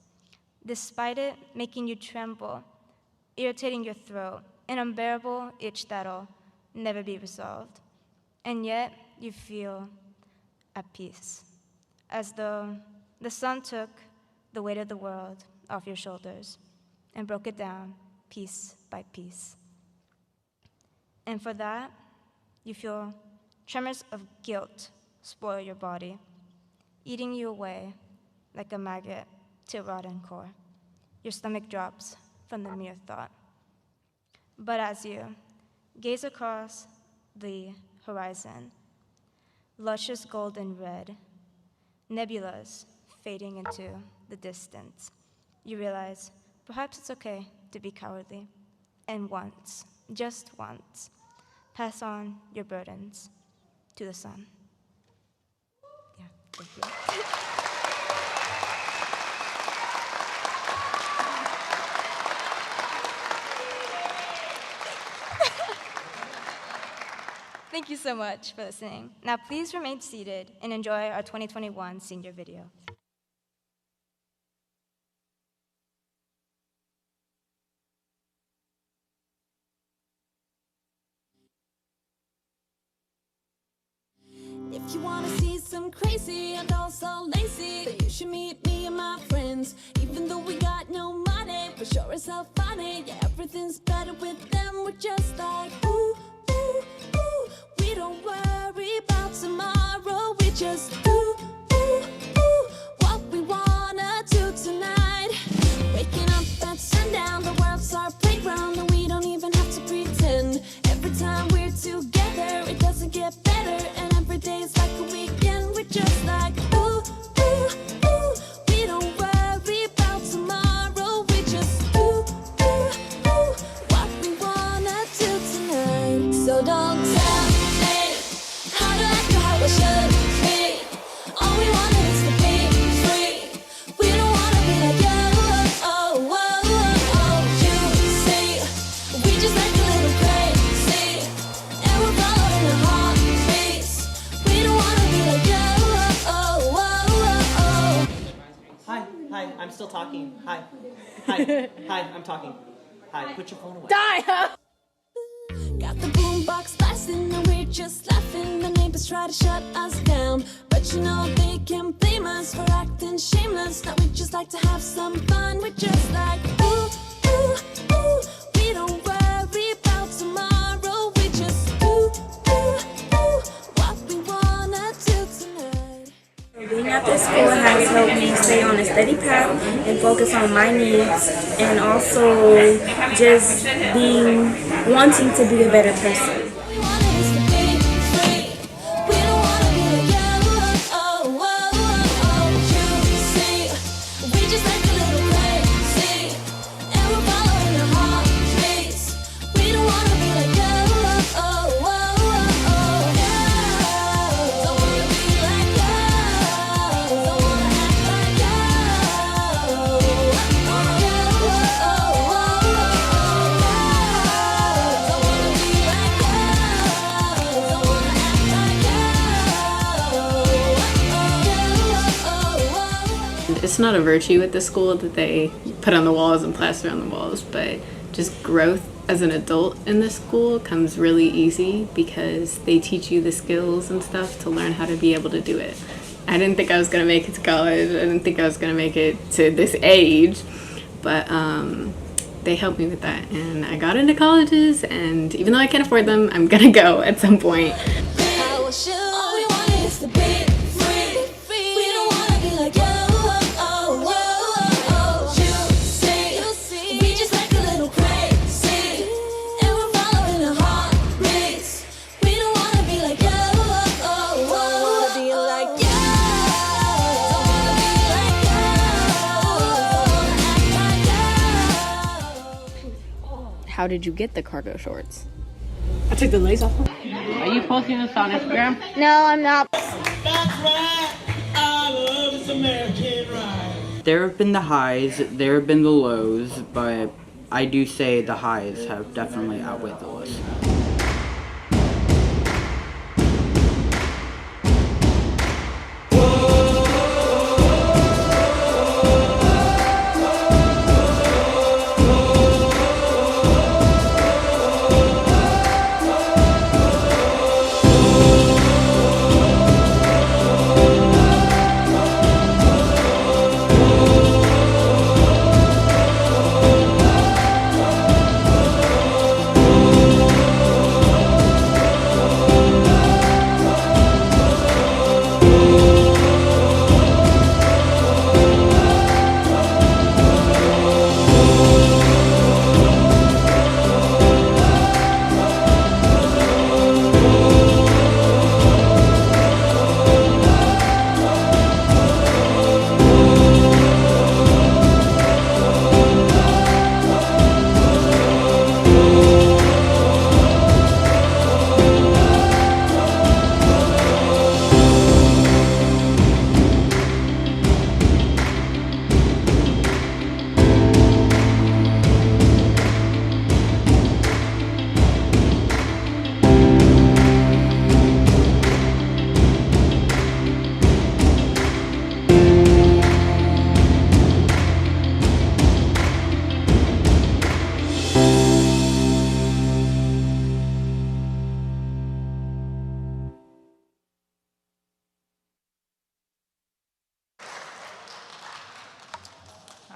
Despite it making you tremble, irritating your throat, an unbearable itch that'll never be resolved. And yet you feel at peace, as though the sun took the weight of the world off your shoulders and broke it down piece by piece. And for that, you feel tremors of guilt spoil your body, eating you away like a maggot to a rotten core. Your stomach drops from the mere thought. But as you gaze across the horizon, luscious golden red, nebulas fading into the distance, you realize perhaps it's okay to be cowardly, and once, just once, pass on your burdens to the sun. Yeah, thank you. Thank you so much for listening. Now please remain seated and enjoy our 2021 senior video. If you wanna see some crazy and also lazy, then you should meet me and my friends. Even though we got no money, for sure it's so funny. Yeah, everything's better with them. We're just like, ooh, ooh, ooh. We don't worry about tomorrow. We just ooh, ooh, ooh. What we wanna do tonight. Waking up at sundown, the world's our playground, and we don't even have to pretend. Every time we're together, it doesn't get better, and every day's like a weekend. We're just like ooh, ooh, ooh. We don't worry about tomorrow. We just ooh, ooh, ooh. What we wanna do tonight. So don't tell me how to act or how it should be. All we want is to be free. We don't wanna be like you. Oh, oh, oh, oh. You see, we just like a little crazy, and we're following our heartbeats. We don't wanna be like you. Oh, oh, oh, oh. Hi, I'm still talking. Hi, I'm talking. Hi, put your phone away. Got the boombox blasting and we're just laughing. The neighbors try to shut us down, but you know they can't blame us for acting shameless. Now we just like to have some fun. We're just like ooh, ooh, ooh. We don't worry about tomorrow. We just ooh, ooh, ooh. What we wanna do tonight. Being at this school has helped me stay on a steady path and focus on my needs, and also just wanting to be a better person. We want is to be free. We don't wanna be like you. Oh, oh, oh, oh. You see, we just like a little crazy, and we're following our heartbeats. We don't wanna be like you. Oh, oh, oh, oh. Don't wanna be like you. Don't wanna act like you. It's not a virtue at the school that they put on the walls and plaster on the walls, but just growth as an adult in this school comes really easy because they teach you the skills and stuff to learn how to be able to do it. I didn't think I was going to make it to college. I didn't think I was going to make it to this age, but they helped me with that. And I got into colleges, and even though I can't afford them, I'm going to go at some point. All we want is to be free. We don't wanna be like you. You see, we just like a little crazy, and we're following our heartbeats. We don't wanna be like you. Don't wanna be like you. Don't wanna be like you. Act like you. How did you get the cargo shorts? I took the lace off. Are you posting this on Instagram? No, I'm not. There have been the highs, there have been the lows, but I do say the highs have definitely outweighed the lows.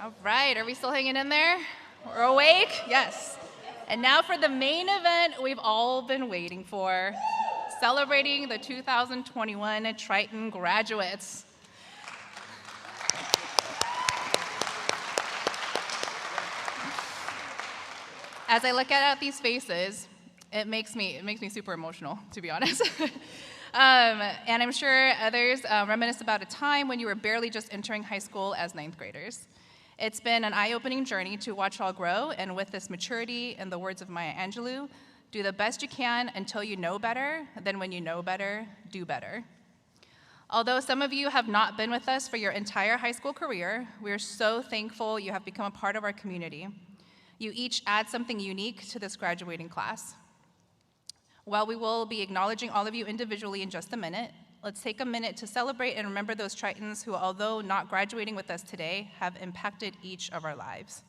All right, are we still hanging in there? We're awake? Yes. And now for the main event we've all been waiting for, celebrating the 2021 Triton graduates. As I look at these faces, it makes me super emotional, to be honest. And I'm sure others reminisce about a time when you were barely just entering high school as ninth graders. It's been an eye-opening journey to watch all grow, and with this maturity, in the words of Maya Angelou, do the best you can until you know better, then when you know better, do better. Although some of you have not been with us for your entire high school career, we are so thankful you have become a part of our community. You each add something unique to this graduating class. While we will be acknowledging all of you individually in just a minute, let's take a minute to celebrate and remember those Tritons who, although not graduating with us today, have impacted each of our lives.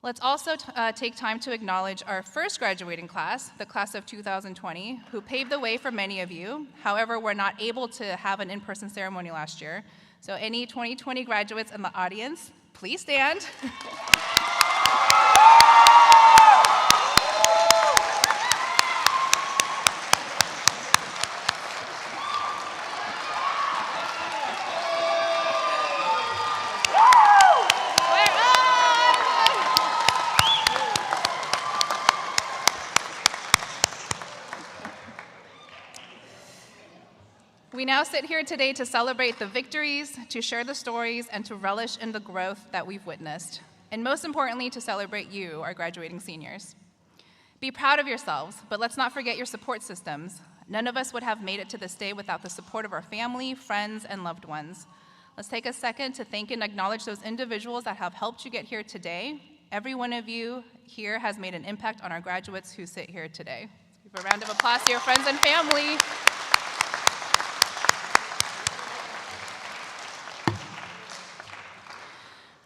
Let's also take time to acknowledge our first graduating class, the class of 2020, who paved the way for many of you. However, we're not able to have an in-person ceremony last year. So any 2020 graduates in the audience, please stand. We now sit here today to celebrate the victories, to share the stories, and to relish in the growth that we've witnessed. And most importantly, to celebrate you, our graduating seniors. Be proud of yourselves, but let's not forget your support systems. None of us would have made it to this day without the support of our family, friends, and loved ones. Let's take a second to thank and acknowledge those individuals that have helped you get here today. Every one of you here has made an impact on our graduates who sit here today. Give a round of applause to your friends and family.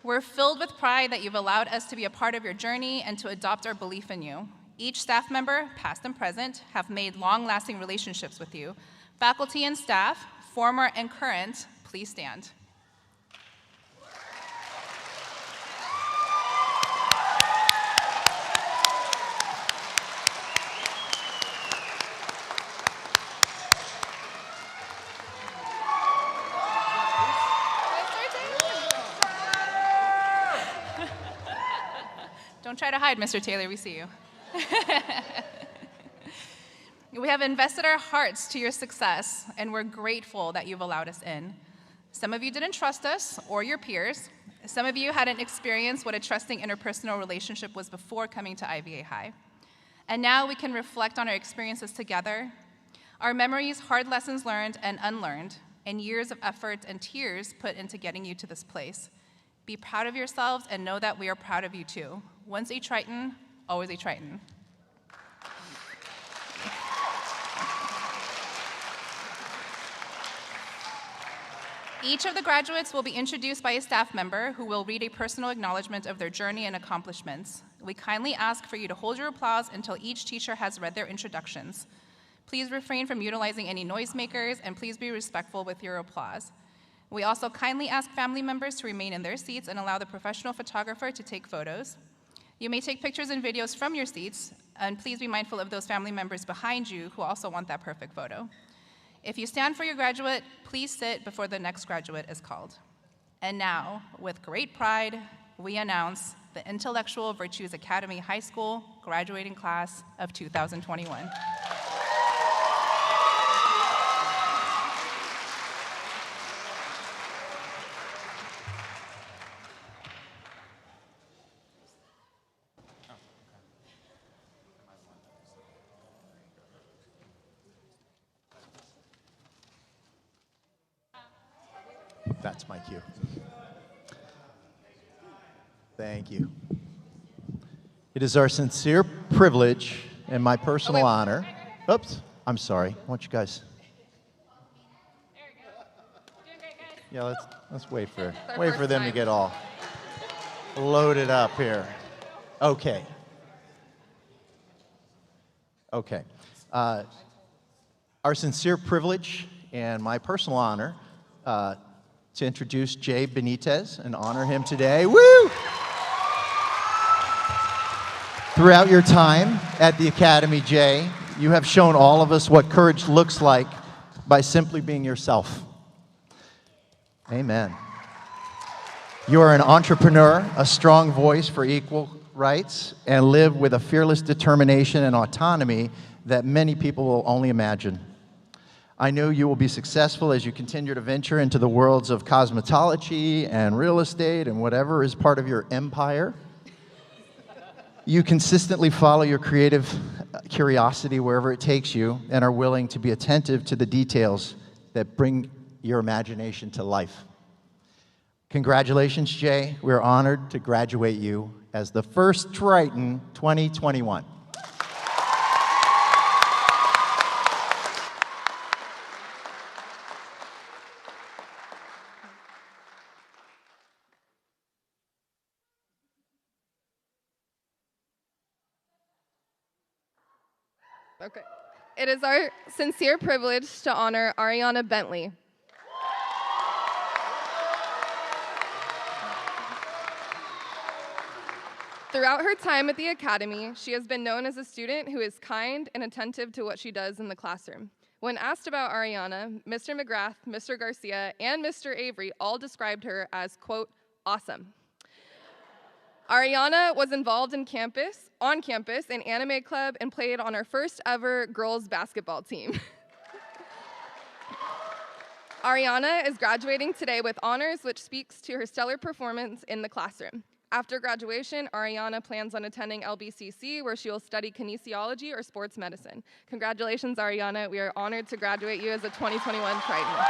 We're filled with pride that you've allowed us to be a part of your journey and to adopt our belief in you. Each staff member, past and present, have made long-lasting relationships with you. Faculty and staff, former and current, please stand. Don't try to hide, Mr. Taylor, we see you. We have invested our hearts to your success, and we're grateful that you've allowed us in. Some of you didn't trust us or your peers. Some of you hadn't experienced what a trusting interpersonal relationship was before coming to IVA High. And now we can reflect on our experiences together, our memories, hard lessons learned and unlearned, and years of effort and tears put into getting you to this place. Be proud of yourselves and know that we are proud of you too. Once a Triton, always a Triton. Each of the graduates will be introduced by a staff member who will read a personal acknowledgement of their journey and accomplishments. We kindly ask for you to hold your applause until each teacher has read their introductions. Please refrain from utilizing any noisemakers, and please be respectful with your applause. We also kindly ask family members to remain in their seats and allow the professional photographer to take photos. You may take pictures and videos from your seats, and please be mindful of those family members behind you who also want that perfect photo. If you stand for your graduate, please sit before the next graduate is called. And now, with great pride, we announce the Intellectual Virtues Academy High School graduating class of 2021. That's my cue. Thank you. It is our sincere privilege and my personal honor. Oops, I'm sorry. I want you guys. There we go. Doing great, guys. Yeah, let's wait for them to get all loaded up here. Okay. Okay. Our sincere privilege and my personal honor to introduce Jay Benitez and honor him today. Woo! Throughout your time at the Academy, Jay, you have shown all of us what courage looks like by simply being yourself. Amen. You are an entrepreneur, a strong voice for equal rights, and live with a fearless determination and autonomy that many people will only imagine. I know you will be successful as you continue to venture into the worlds of cosmetology and real estate and whatever is part of your empire. You consistently follow your creative curiosity wherever it takes you and are willing to be attentive to the details that bring your imagination to life. Congratulations, Jay. We're honored to graduate you as the first Triton 2021. Okay. It is our sincere privilege to honor Ariana Bentley. Throughout her time at the Academy, she has been known as a student who is kind and attentive to what she does in the classroom. When asked about Ariana, Mr. McGrath, Mr. Garcia, and Mr. Avery all described her as, quote, awesome. Ariana was involved on campus in Anime Club and played on our first ever girls basketball team. Ariana is graduating today with honors, which speaks to her stellar performance in the classroom. After graduation, Ariana plans on attending LBCC, where she will study kinesiology or sports medicine. Congratulations, Ariana. We are honored to graduate you as a 2021 Triton.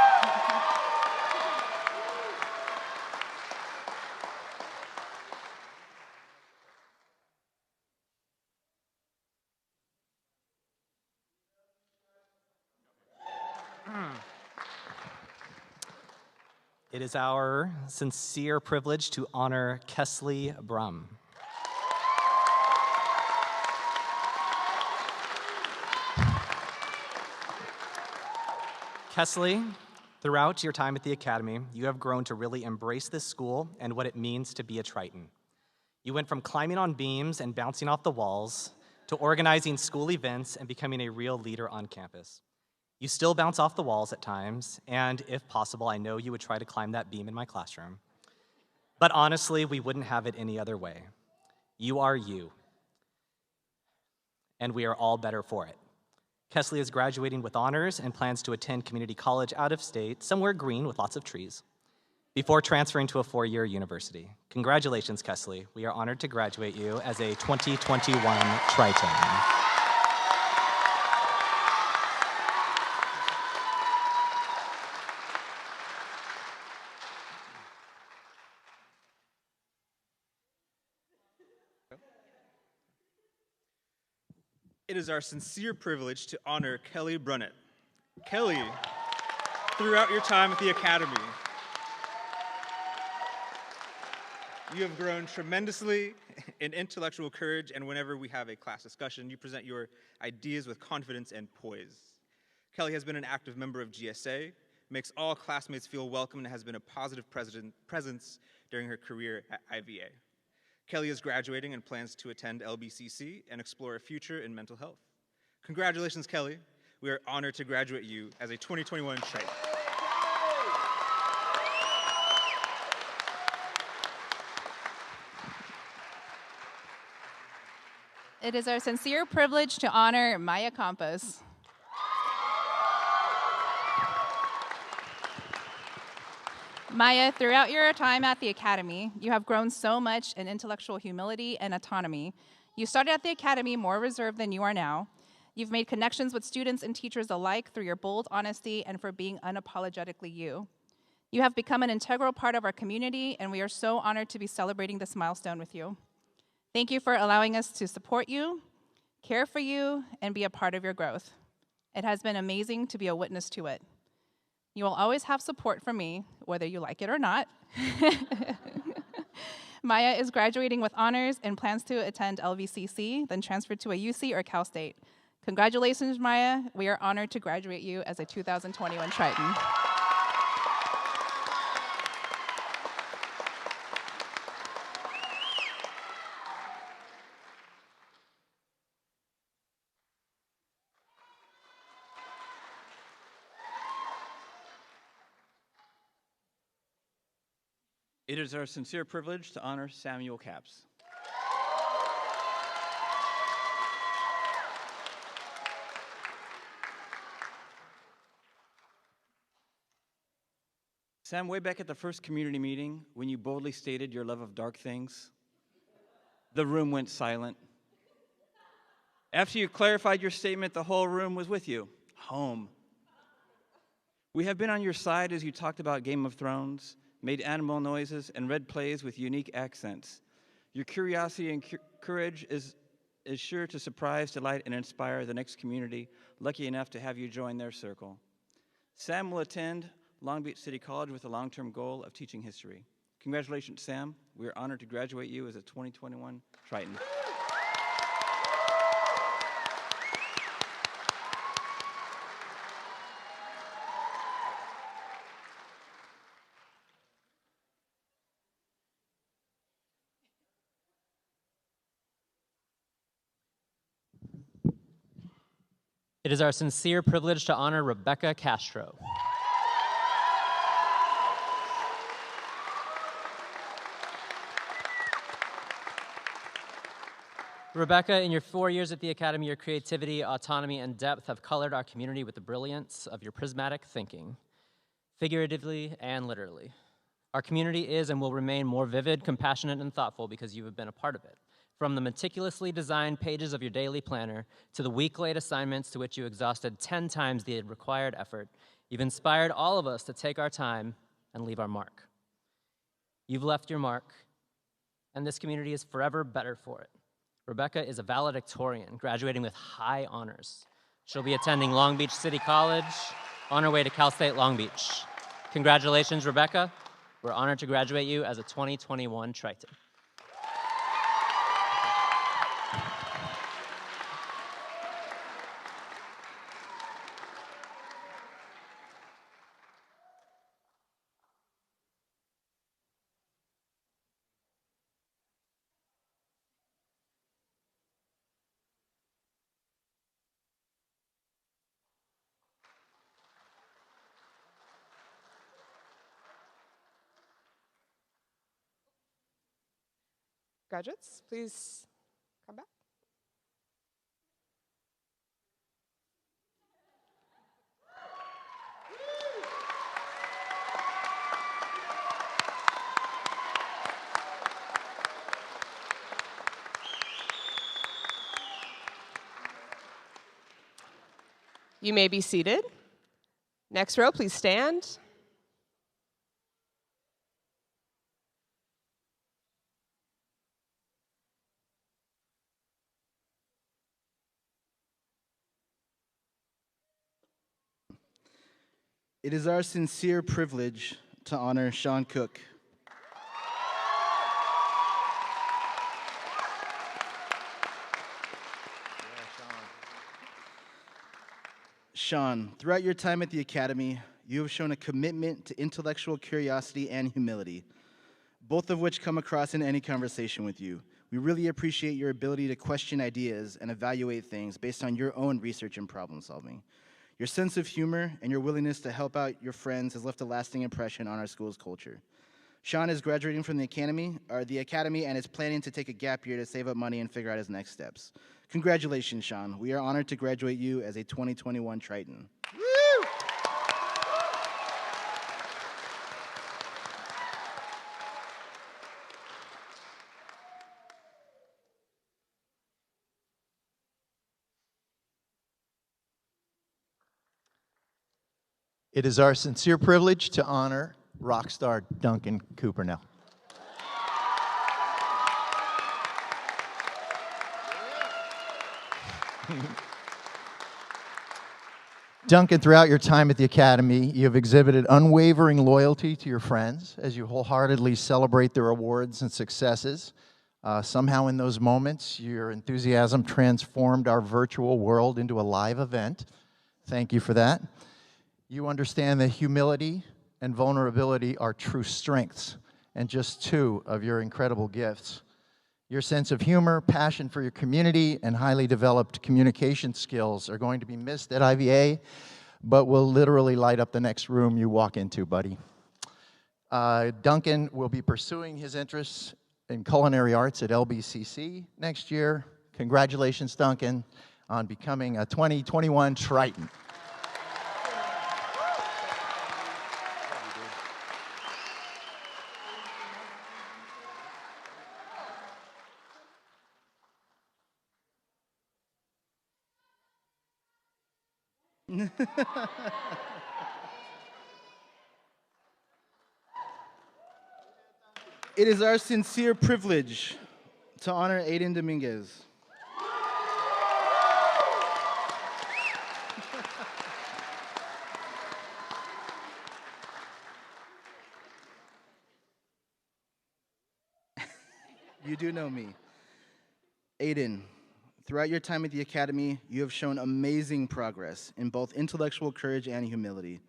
It is our sincere privilege to honor Kesley Brum. Kesley, throughout your time at the Academy, you have grown to really embrace this school and what it means to be a Triton. You went from climbing on beams and bouncing off the walls to organizing school events and becoming a real leader on campus. You still bounce off the walls at times, and if possible, I know you would try to climb that beam in my classroom. But honestly, we wouldn't have it any other way. You are you, and we are all better for it. Kesley is graduating with honors and plans to attend community college out of state, somewhere green with lots of trees, before transferring to a 4-year university. Congratulations, Kesley. We are honored to graduate you as a 2021 Triton. It is our sincere privilege to honor Kelly Brunnett. Kelly, throughout your time at the Academy, you have grown tremendously in intellectual courage, and whenever we have a class discussion, you present your ideas with confidence and poise. Kelly has been an active member of GSA, makes all classmates feel welcome, and has been a positive presence during her career at IVA. Kelly is graduating and plans to attend LBCC and explore a future in mental health. Congratulations, Kelly. We are honored to graduate you as a 2021 Triton. It is our sincere privilege to honor Maya Campos. Maya, throughout your time at the Academy, you have grown so much in intellectual humility and autonomy. You started at the Academy more reserved than you are now. You've made connections with students and teachers alike through your bold honesty and for being unapologetically you. You have become an integral part of our community, and we are so honored to be celebrating this milestone with you. Thank you for allowing us to support you, care for you, and be a part of your growth. It has been amazing to be a witness to it. You will always have support from me, whether you like it or not. Maya is graduating with honors and plans to attend LVCC, then transfer to a UC or Cal State. Congratulations, Maya. We are honored to graduate you as a 2021 Triton. It is our sincere privilege to honor Samuel Capps. Sam, way back at the first community meeting, when you boldly stated your love of dark things, the room went silent. After you clarified your statement, the whole room was with you. Home. We have been on your side as you talked about Game of Thrones, made animal noises, and read plays with unique accents. Your curiosity and courage is sure to surprise, delight, and inspire the next community lucky enough to have you join their circle. Sam will attend Long Beach City College with a long-term goal of teaching history. Congratulations, Sam. We are honored to graduate you as a 2021 Triton. It is our sincere privilege to honor Rebecca Castro. Rebecca, in your 4 years at the Academy, your creativity, autonomy, and depth have colored our community with the brilliance of your prismatic thinking, figuratively and literally. Our community is and will remain more vivid, compassionate, and thoughtful because you have been a part of it. From the meticulously designed pages of your daily planner to the week-late assignments to which you exhausted 10 times the required effort, you've inspired all of us to take our time and leave our mark. You've left your mark, and this community is forever better for it. Rebecca is a valedictorian, graduating with high honors. She'll be attending Long Beach City College on her way to Cal State Long Beach. Congratulations, Rebecca. We're honored to graduate you as a 2021 Triton. Graduates, please come back. You may be seated. Next row, please stand. It is our sincere privilege to honor Sean Cook. Sean, throughout your time at the Academy, you have shown a commitment to intellectual curiosity and humility, both of which come across in any conversation with you. We really appreciate your ability to question ideas and evaluate things based on your own research and problem solving. Your sense of humor and your willingness to help out your friends has left a lasting impression on our school's culture. Sean is graduating from the Academy and is planning to take a gap year to save up money and figure out his next steps. Congratulations, Sean. We are honored to graduate you as a 2021 Triton. Woo! It is our sincere privilege to honor rock star Duncan Coopernell. Duncan, throughout your time at the Academy, you have exhibited unwavering loyalty to your friends as you wholeheartedly celebrate their awards and successes. Somehow in those moments, your enthusiasm transformed our virtual world into a live event. Thank you for that. You understand that humility and vulnerability are true strengths and just two of your incredible gifts. Your sense of humor, passion for your community, and highly developed communication skills are going to be missed at IVA, but will literally light up the next room you walk into, buddy. Duncan will be pursuing his interests in culinary arts at LBCC next year. Congratulations, Duncan, on becoming a 2021 Triton. It is our sincere privilege to honor Aiden Dominguez. You do know me. Aiden, throughout your time at the Academy, you have shown amazing progress in both intellectual courage and humility,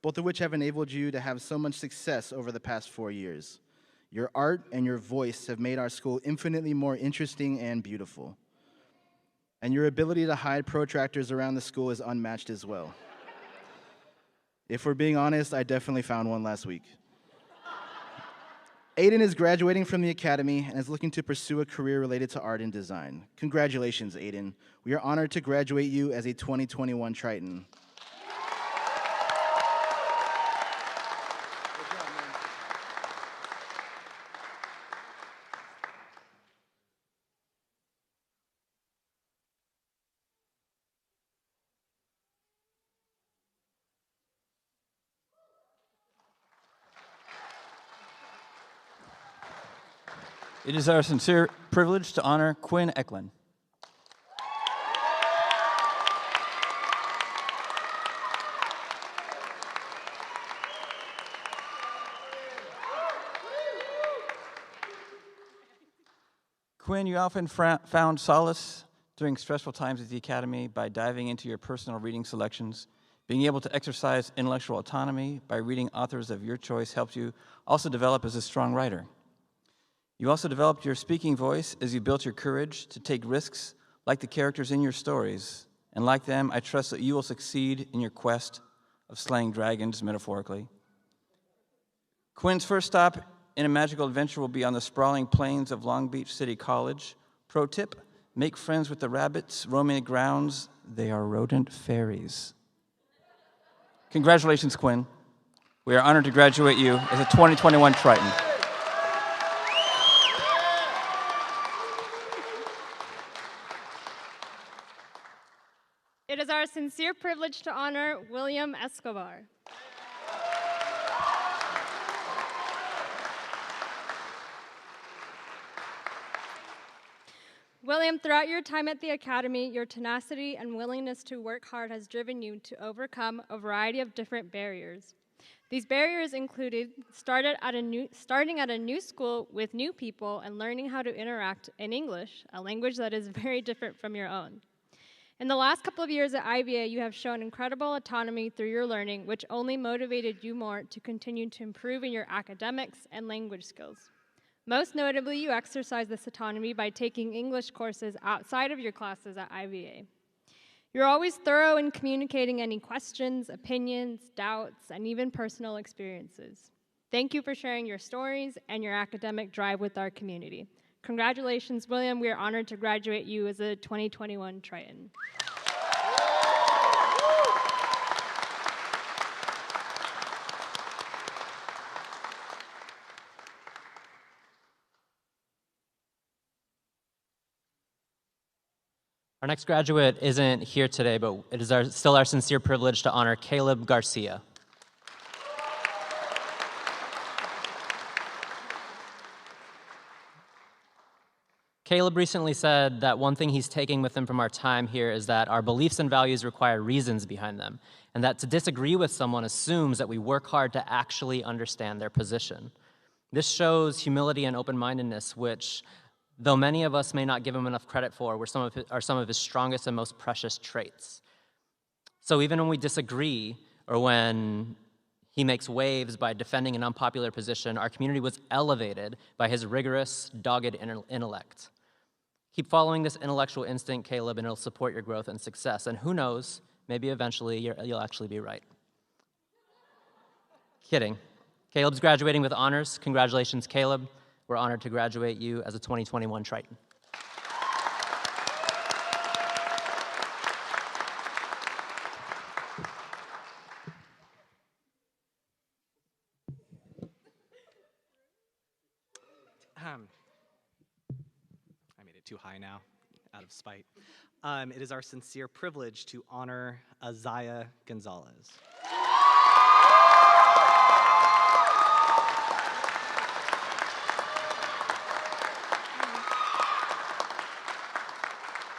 both of which have enabled you to have so much success over the past 4 years. Your art and your voice have made our school infinitely more interesting and beautiful. And your ability to hide protractors around the school is unmatched as well. If we're being honest, I definitely found one last week. Aiden is graduating from the Academy and is looking to pursue a career related to art and design. Congratulations, Aiden. We are honored to graduate you as a 2021 Triton. It is our sincere privilege to honor Quinn Eklund. Quinn, you often found solace during stressful times at the Academy by diving into your personal reading selections. Being able to exercise intellectual autonomy by reading authors of your choice helps you also develop as a strong writer. You also developed your speaking voice as you built your courage to take risks like the characters in your stories. And like them, I trust that you will succeed in your quest of slaying dragons, metaphorically. Quinn's first stop in a magical adventure will be on the sprawling plains of Long Beach City College. Pro tip, make friends with the rabbits roaming the grounds. They are rodent fairies. Congratulations, Quinn. We are honored to graduate you as a 2021 Triton. It is our sincere privilege to honor William Escobar. William, throughout your time at the Academy, your tenacity and willingness to work hard has driven you to overcome a variety of different barriers. These barriers included starting at a new school with new people and learning how to interact in English, a language that is very different from your own. In the last couple of years at IVA, you have shown incredible autonomy through your learning, which only motivated you more to continue to improve in your academics and language skills. Most notably, you exercise this autonomy by taking English courses outside of your classes at IVA. You're always thorough in communicating any questions, opinions, doubts, and even personal experiences. Thank you for sharing your stories and your academic drive with our community. Congratulations, William. We are honored to graduate you as a 2021 Triton. Our next graduate isn't here today, but it is still our sincere privilege to honor Caleb Garcia. Caleb recently said that one thing he's taking with him from our time here is that our beliefs and values require reasons behind them, and that to disagree with someone assumes that we work hard to actually understand their position. This shows humility and open-mindedness, which, though many of us may not give him enough credit for, are some of his strongest and most precious traits. So even when we disagree, or when he makes waves by defending an unpopular position, our community was elevated by his rigorous, dogged intellect. Keep following this intellectual instinct, Caleb, and it'll support your growth and success. And who knows, maybe eventually you'll actually be right. Kidding. Caleb's graduating with honors. Congratulations, Caleb. We're honored to graduate you as a 2021 Triton. I made it too high now, out of spite. It is our sincere privilege to honor Isaiah Gonzalez.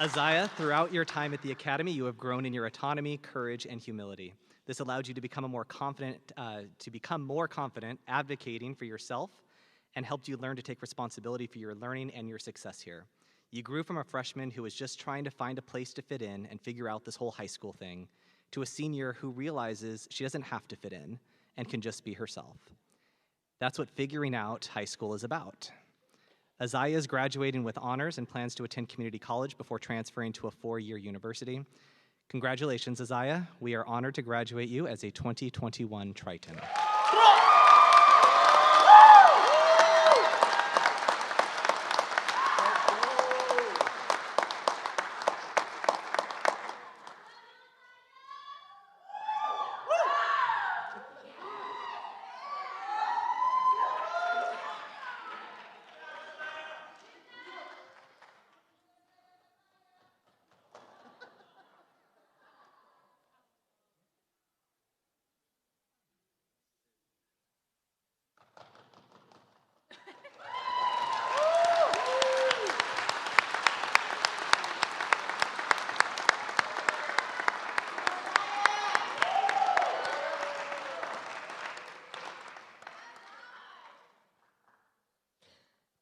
Isaiah, throughout your time at the Academy, you have grown in your autonomy, courage, and humility. This allowed you to become more confident advocating for yourself, and helped you learn to take responsibility for your learning and your success here. You grew from a freshman who was just trying to find a place to fit in and figure out this whole high school thing, to a senior who realizes she doesn't have to fit in and can just be herself. That's what figuring out high school is about. Isaiah is graduating with honors and plans to attend community college before transferring to a 4-year university. Congratulations, Isaiah. We are honored to graduate you as a 2021 Triton.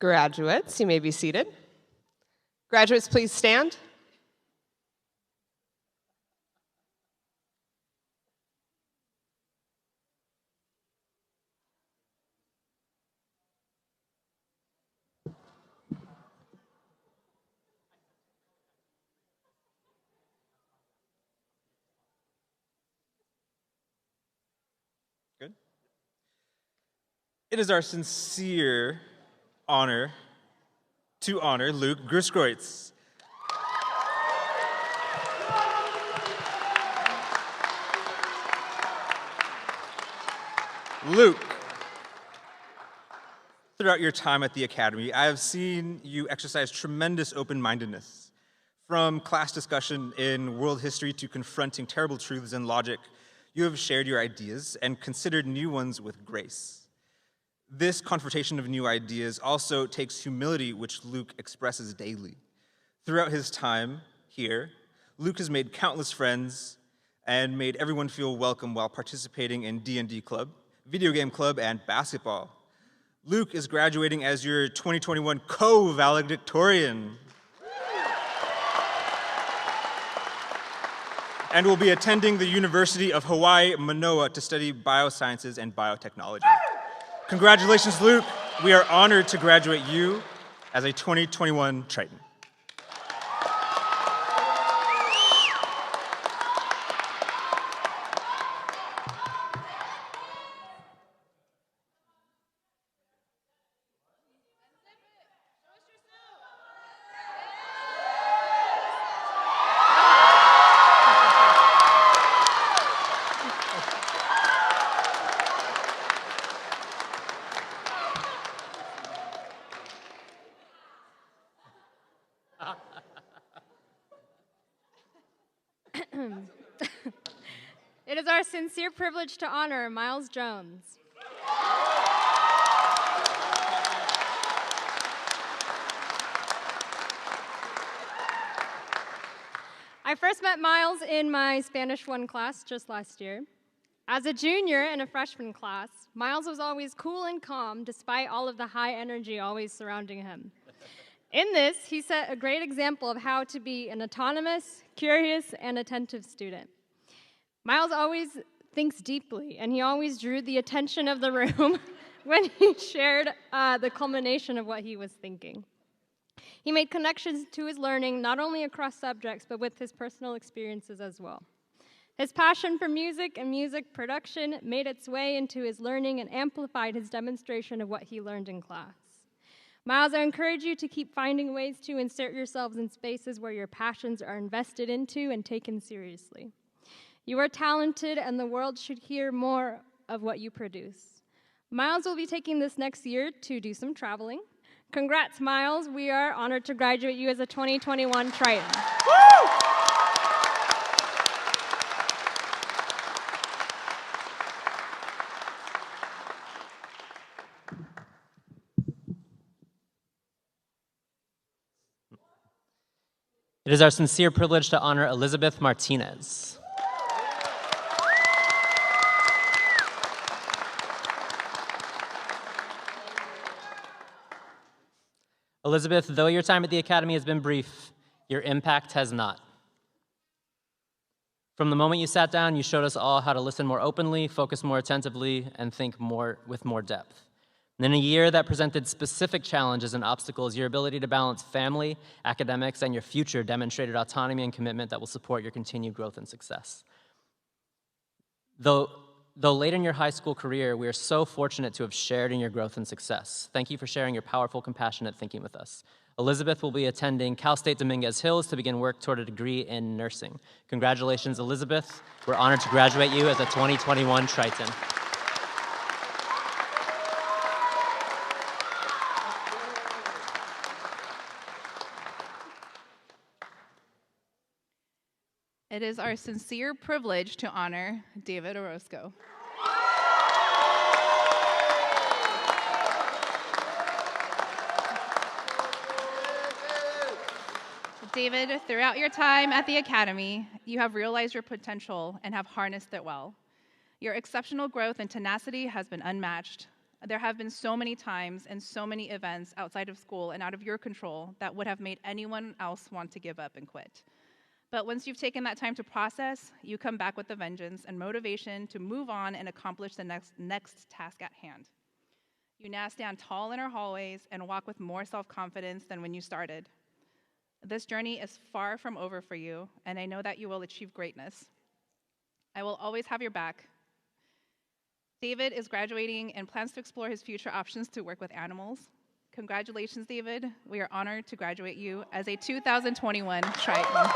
Graduates, you may be seated. Graduates, please stand. Good. It is our sincere honor to honor Luke Grosskreutz. Luke, throughout your time at the Academy, I have seen you exercise tremendous open-mindedness. From class discussion in world history to confronting terrible truths in logic, you have shared your ideas and considered new ones with grace. This confrontation of new ideas also takes humility, which Luke expresses daily. Throughout his time here, Luke has made countless friends and made everyone feel welcome while participating in D&D Club, Video Game Club, and basketball. Luke is graduating as your 2021 co-valedictorian and will be attending the University of Hawaii, Manoa to study biosciences and biotechnology. Congratulations, Luke. We are honored to graduate you as a 2021 Triton. It is our sincere privilege to honor Miles Jones. I first met Miles in my Spanish 1 class just last year. As a junior in a freshman class, Miles was always cool and calm despite all of the high energy always surrounding him. In this, he set a great example of how to be an autonomous, curious, and attentive student. Miles always thinks deeply, and he always drew the attention of the room when he shared the culmination of what he was thinking. He made connections to his learning not only across subjects, but with his personal experiences as well. His passion for music and music production made its way into his learning and amplified his demonstration of what he learned in class. Miles, I encourage you to keep finding ways to insert yourselves in spaces where your passions are invested into and taken seriously. You are talented, and the world should hear more of what you produce. Miles will be taking this next year to do some traveling. Congrats, Miles. We are honored to graduate you as a 2021 Triton. Woo! It is our sincere privilege to honor Elizabeth Martinez. Elizabeth, though your time at the Academy has been brief, your impact has not. From the moment you sat down, you showed us all how to listen more openly, focus more attentively, and think more with more depth. And in a year that presented specific challenges and obstacles, your ability to balance family, academics, and your future demonstrated autonomy and commitment that will support your continued growth and success. Though late in your high school career, we are so fortunate to have shared in your growth and success. Thank you for sharing your powerful, compassionate thinking with us. Elizabeth will be attending Cal State Dominguez Hills to begin work toward a degree in nursing. Congratulations, Elizabeth. We're honored to graduate you as a 2021 Triton. It is our sincere privilege to honor David Orozco. David, throughout your time at the Academy, you have realized your potential and have harnessed it well. Your exceptional growth and tenacity has been unmatched. There have been so many times and so many events outside of school and out of your control that would have made anyone else want to give up and quit. But once you've taken that time to process, you come back with a vengeance and motivation to move on and accomplish the next task at hand. You now stand tall in our hallways and walk with more self-confidence than when you started. This journey is far from over for you, and I know that you will achieve greatness. I will always have your back. David is graduating and plans to explore his future options to work with animals. Congratulations, David. We are honored to graduate you as a 2021 Triton.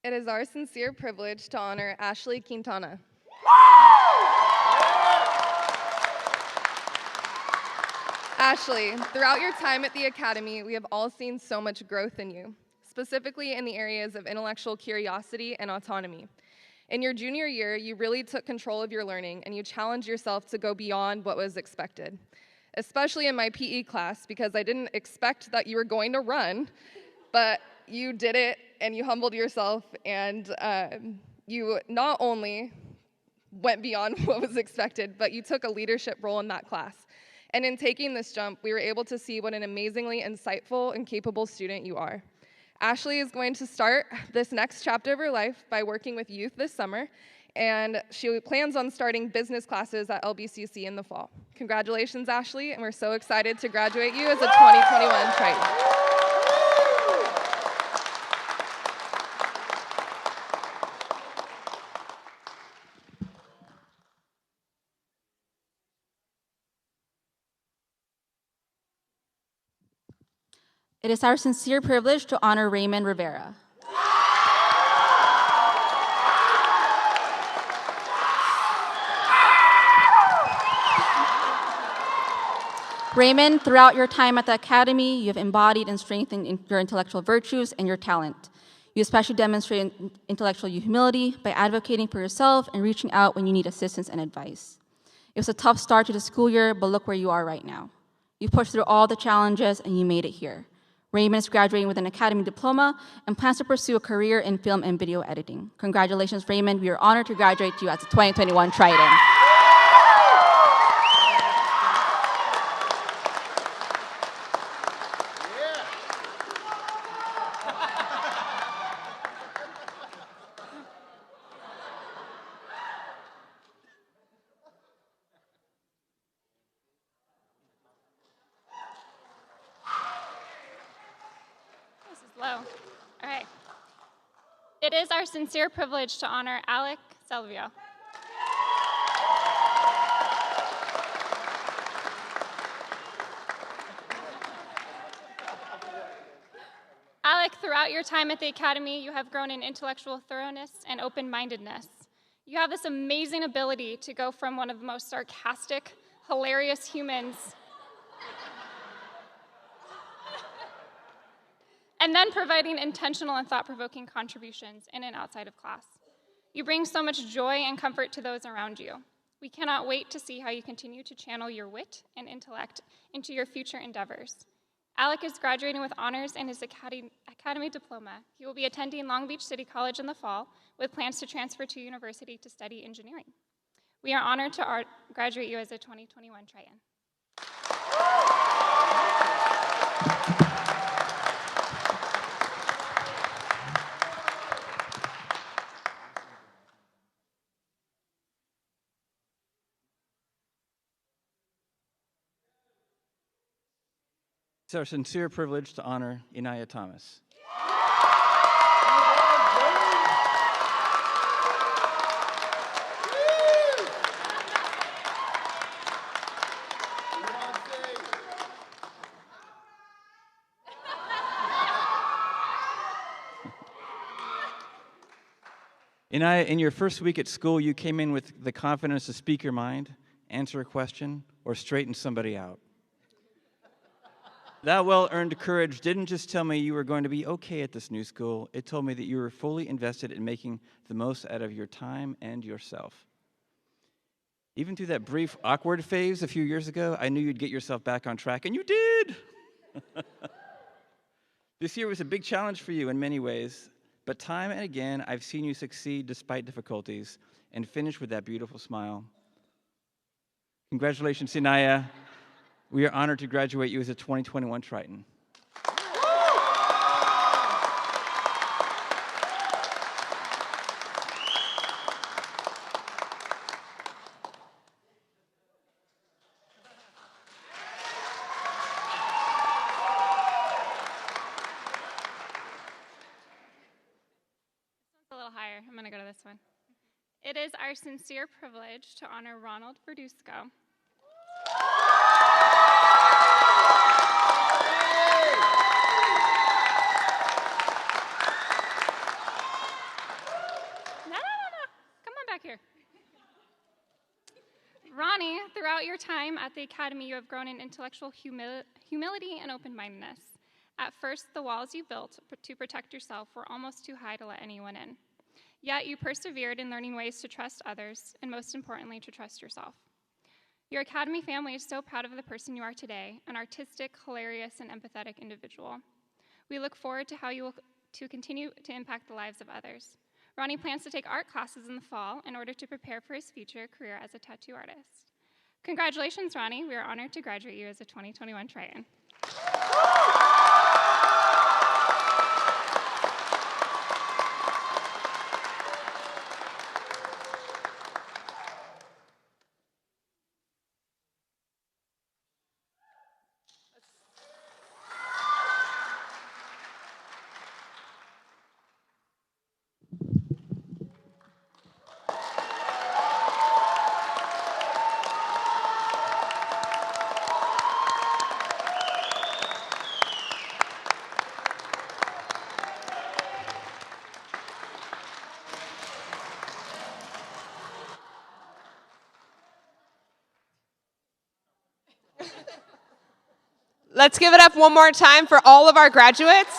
It is our sincere privilege to honor Ashley Quintana. Ashley, throughout your time at the Academy, we have all seen so much growth in you, specifically in the areas of intellectual curiosity and autonomy. In your junior year, you really took control of your learning and you challenged yourself to go beyond what was expected, especially in my PE class, because I didn't expect that you were going to run, but you did it and you humbled yourself and you not only went beyond what was expected, but you took a leadership role in that class. And in taking this jump, we were able to see what an amazingly insightful and capable student you are. Ashley is going to start this next chapter of her life by working with youth this summer, and she plans on starting business classes at LBCC in the fall. Congratulations, Ashley, and we're so excited to graduate you as a 2021 Triton. It is our sincere privilege to honor Raymond Rivera. Raymond, throughout your time at the Academy, you have embodied and strengthened your intellectual virtues and your talent. You especially demonstrate intellectual humility by advocating for yourself and reaching out when you need assistance and advice. It was a tough start to the school year, but look where you are right now. You pushed through all the challenges and you made it here. Raymond is graduating with an Academy diploma and plans to pursue a career in film and video editing. Congratulations, Raymond. We are honored to graduate you as a 2021 Triton. Low. All right. It is our sincere privilege to honor Alec Selvio. Alec, throughout your time at the Academy, you have grown in intellectual thoroughness and open-mindedness. You have this amazing ability to go from one of the most sarcastic, hilarious humans and then providing intentional and thought-provoking contributions in and outside of class. You bring so much joy and comfort to those around you. We cannot wait to see how you continue to channel your wit and intellect into your future endeavors. Alec is graduating with honors and his Academy diploma. He will be attending Long Beach City College in the fall with plans to transfer to university to study engineering. We are honored to graduate you as a 2021 Triton. It's our sincere privilege to honor Inaya Thomas. Inaya, in your first week at school, you came in with the confidence to speak your mind, answer a question, or straighten somebody out. That well-earned courage didn't just tell me you were going to be okay at this new school. It told me that you were fully invested in making the most out of your time and yourself. Even through that brief, awkward phase a few years ago, I knew you'd get yourself back on track, and you did! This year was a big challenge for you in many ways, but time and again, I've seen you succeed despite difficulties and finish with that beautiful smile. Congratulations, Sinaya. We are honored to graduate you as a 2021 Triton. A little higher. I'm going to go to this one. It is our sincere privilege to honor Ronald Verduzco. No. Come on back here. Ronnie, throughout your time at the Academy, you have grown in intellectual humility and open-mindedness. At first, the walls you built to protect yourself were almost too high to let anyone in. Yet you persevered in learning ways to trust others, and most importantly, to trust yourself. Your Academy family is so proud of the person you are today, an artistic, hilarious, and empathetic individual. We look forward to how you will continue to impact the lives of others. Ronnie plans to take art classes in the fall in order to prepare for his future career as a tattoo artist. Congratulations, Ronnie. We are honored to graduate you as a 2021 Triton. Let's give it up one more time for all of our graduates.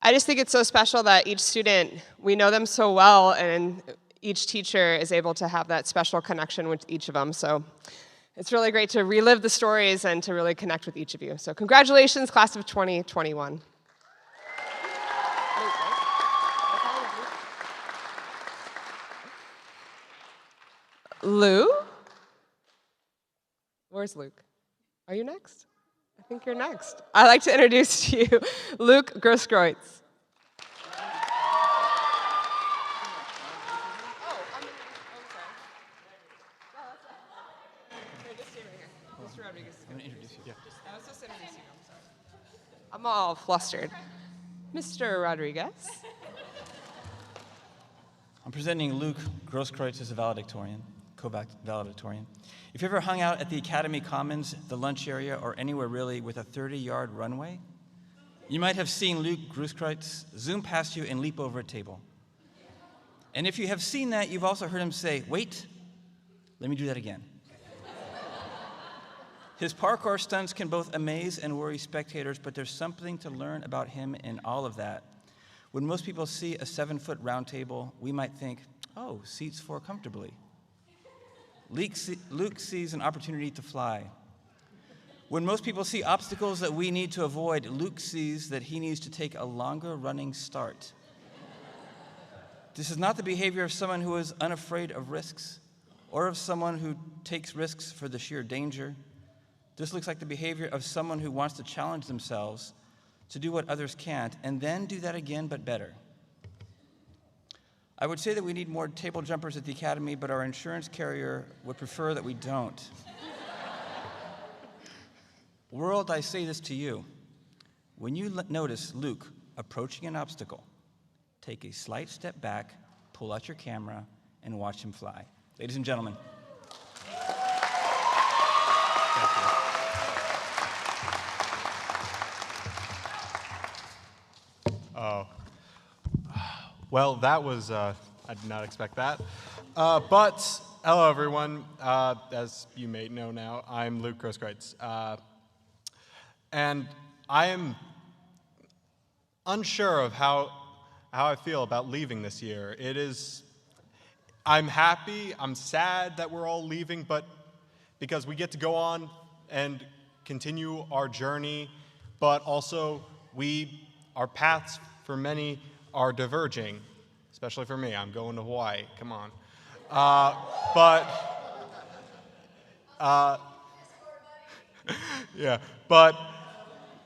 I just think it's so special that each student, we know them so well, and each teacher is able to have that special connection with each of them. So it's really great to relive the stories and to really connect with each of you. So congratulations, class of 2021. Lou? Where's Luke? Are you next? I think you're next. I'd like to introduce to you Luke Grosskreutz. I'm all flustered. Mr. Rodriguez. I'm presenting Luke Grosskreutz as a valedictorian, co-valedictorian. If you ever hung out at the Academy Commons, the lunch area, or anywhere really with a 30-yard runway, you might have seen Luke Grosskreutz zoom past you and leap over a table. And if you have seen that, you've also heard him say, "Wait, let me do that again." His parkour stunts can both amaze and worry spectators, but there's something to learn about him in all of that. When most people see a 7-foot round table, we might think, oh, seats 4 comfortably. Luke sees an opportunity to fly. When most people see obstacles that we need to avoid, Luke sees that he needs to take a longer running start. This is not the behavior of someone who is unafraid of risks or of someone who takes risks for the sheer danger. This looks like the behavior of someone who wants to challenge themselves to do what others can't, and then do that again, but better. I would say that we need more table jumpers at the Academy, but our insurance carrier would prefer that we don't. World, I say this to you. When you notice Luke approaching an obstacle, take a slight step back, pull out your camera, and watch him fly. Ladies and gentlemen. Thank you. Oh, well, that was, I did not expect that. But hello, everyone. As you may know now, I'm Luke Grosskreutz. And I am unsure of how I feel about leaving this year. I'm happy, I'm sad that we're all leaving, but because we get to go on and continue our journey, but also our paths for many are diverging, especially for me. I'm going to Hawaii, come on. But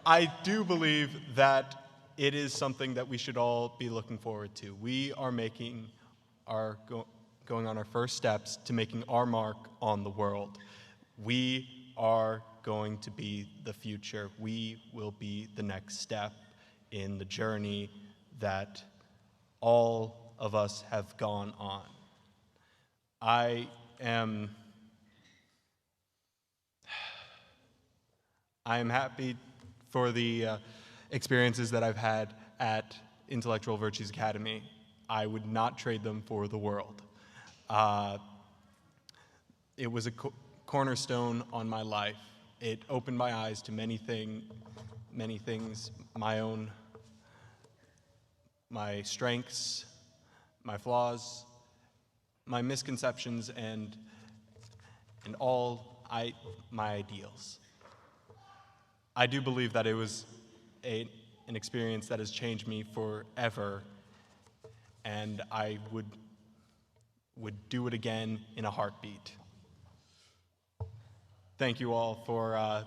I do believe that it is something that we should all be looking forward to. We are making going on our first steps to making our mark on the world. We are going to be the future. We will be the next step in the journey that all of us have gone on. I am happy for the experiences that I've had at Intellectual Virtues Academy. I would not trade them for the world. It was a cornerstone on my life. It opened my eyes to many things, my strengths, my flaws, my misconceptions, and all my ideals. I do believe that it was an experience that has changed me forever, and I would do it again in a heartbeat. Thank you all for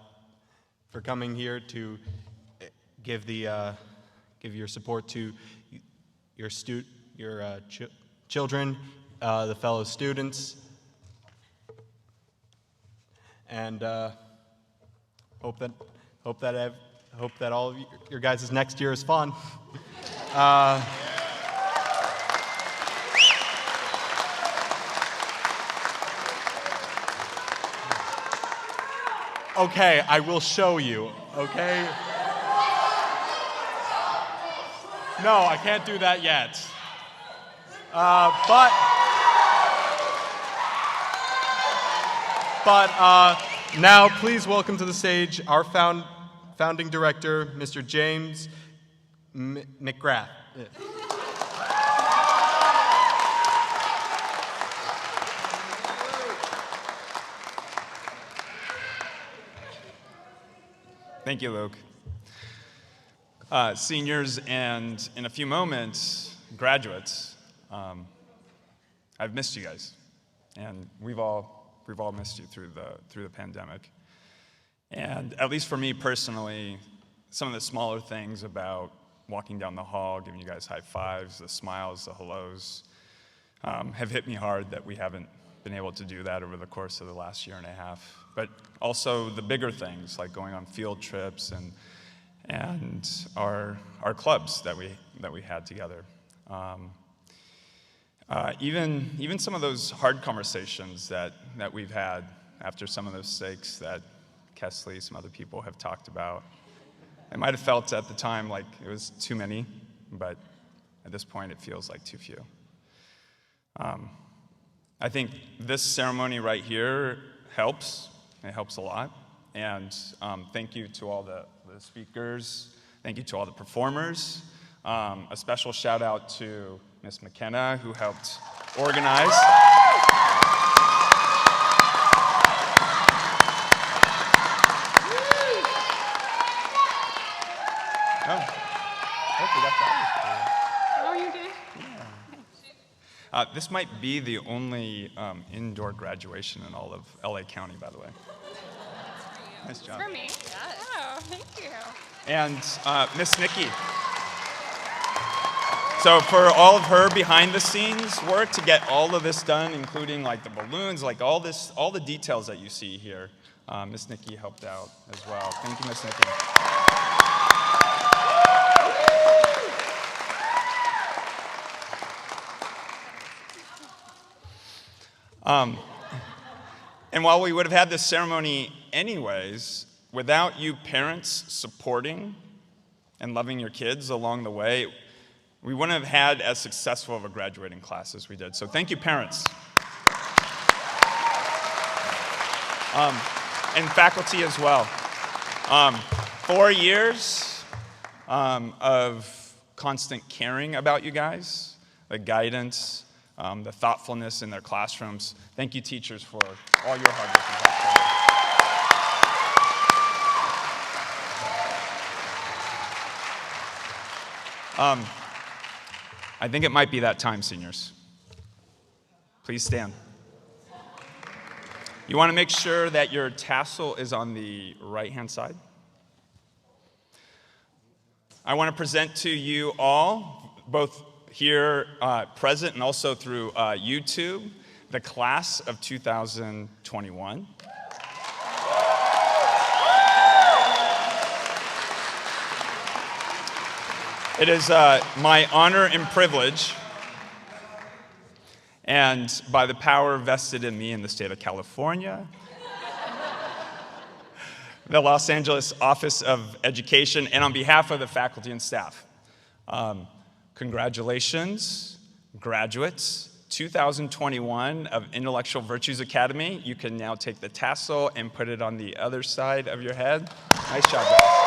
coming here to give your support to your children, the fellow students, and hope that all of your guys' next year is fun. Okay, I will show you, okay? No, I can't do that yet. But now please welcome to the stage our founding director, Mr. James McGrath. Thank you, Luke. Seniors and, in a few moments, graduates, I've missed you guys, and we've all missed you through the pandemic. And at least for me personally, some of the smaller things about walking down the hall, giving you guys high fives, the smiles, the hellos, have hit me hard that we haven't been able to do that over the course of the last year and a half. But also the bigger things like going on field trips and our clubs that we had together. Even some of those hard conversations that we've had after some of those mistakes that Kesley, some other people have talked about. I might have felt at the time like it was too many, but at this point it feels like too few. I think this ceremony right here helps. It helps a lot. And thank you to all the speakers. Thank you to all the performers. A special shout out to Ms. McKenna, who helped organize. Oh, you did? This might be the only indoor graduation in all of LA County, by the way. Nice job. For me. Yes. Oh, thank you. And Miss Nikki. So for all of her behind the scenes work to get all of this done, including like the balloons, like all the details that you see here, Miss Nikki helped out as well. Thank you, Miss Nikki. And while we would have had this ceremony anyways, without you parents supporting and loving your kids along the way, we wouldn't have had as successful of a graduating class as we did. So thank you, parents. And faculty as well. 4 years of constant caring about you guys, the guidance, the thoughtfulness in their classrooms. Thank you, teachers, for all your hard work and help. I think it might be that time, seniors. Please stand. You want to make sure that your tassel is on the right-hand side. I want to present to you all, both here present and also through YouTube, the class of 2021. It is my honor and privilege, and by the power vested in me in the state of California, the Los Angeles Office of Education, and on behalf of the faculty and staff, congratulations, graduates, 2021 of Intellectual Virtues Academy. You can now take the tassel and put it on the other side of your head. Nice job, guys.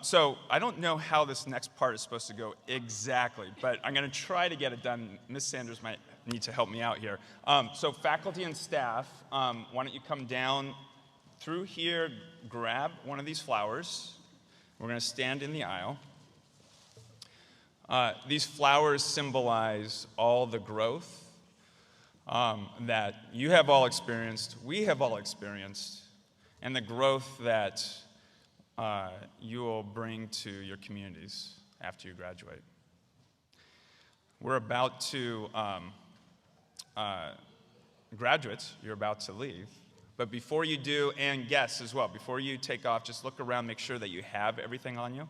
So I don't know how this next part is supposed to go exactly, but I'm going to try to get it done. Ms. Sanders might need to help me out here. So faculty and staff, why don't you come down through here, grab one of these flowers. We're going to stand in the aisle. These flowers symbolize all the growth that you have all experienced, we have all experienced, and the growth that you will bring to your communities after you graduate. We're about to, graduates, you're about to leave. But before you do, and guests as well, before you take off, just look around, make sure that you have everything on you.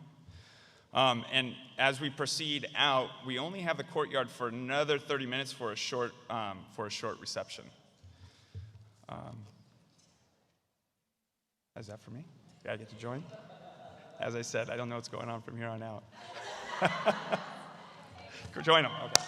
And as we proceed out, we only have the courtyard for another 30 minutes for a short reception. Is that for me? Yeah, I get to join? As I said, I don't know what's going on from here on out. Join them, okay.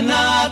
Na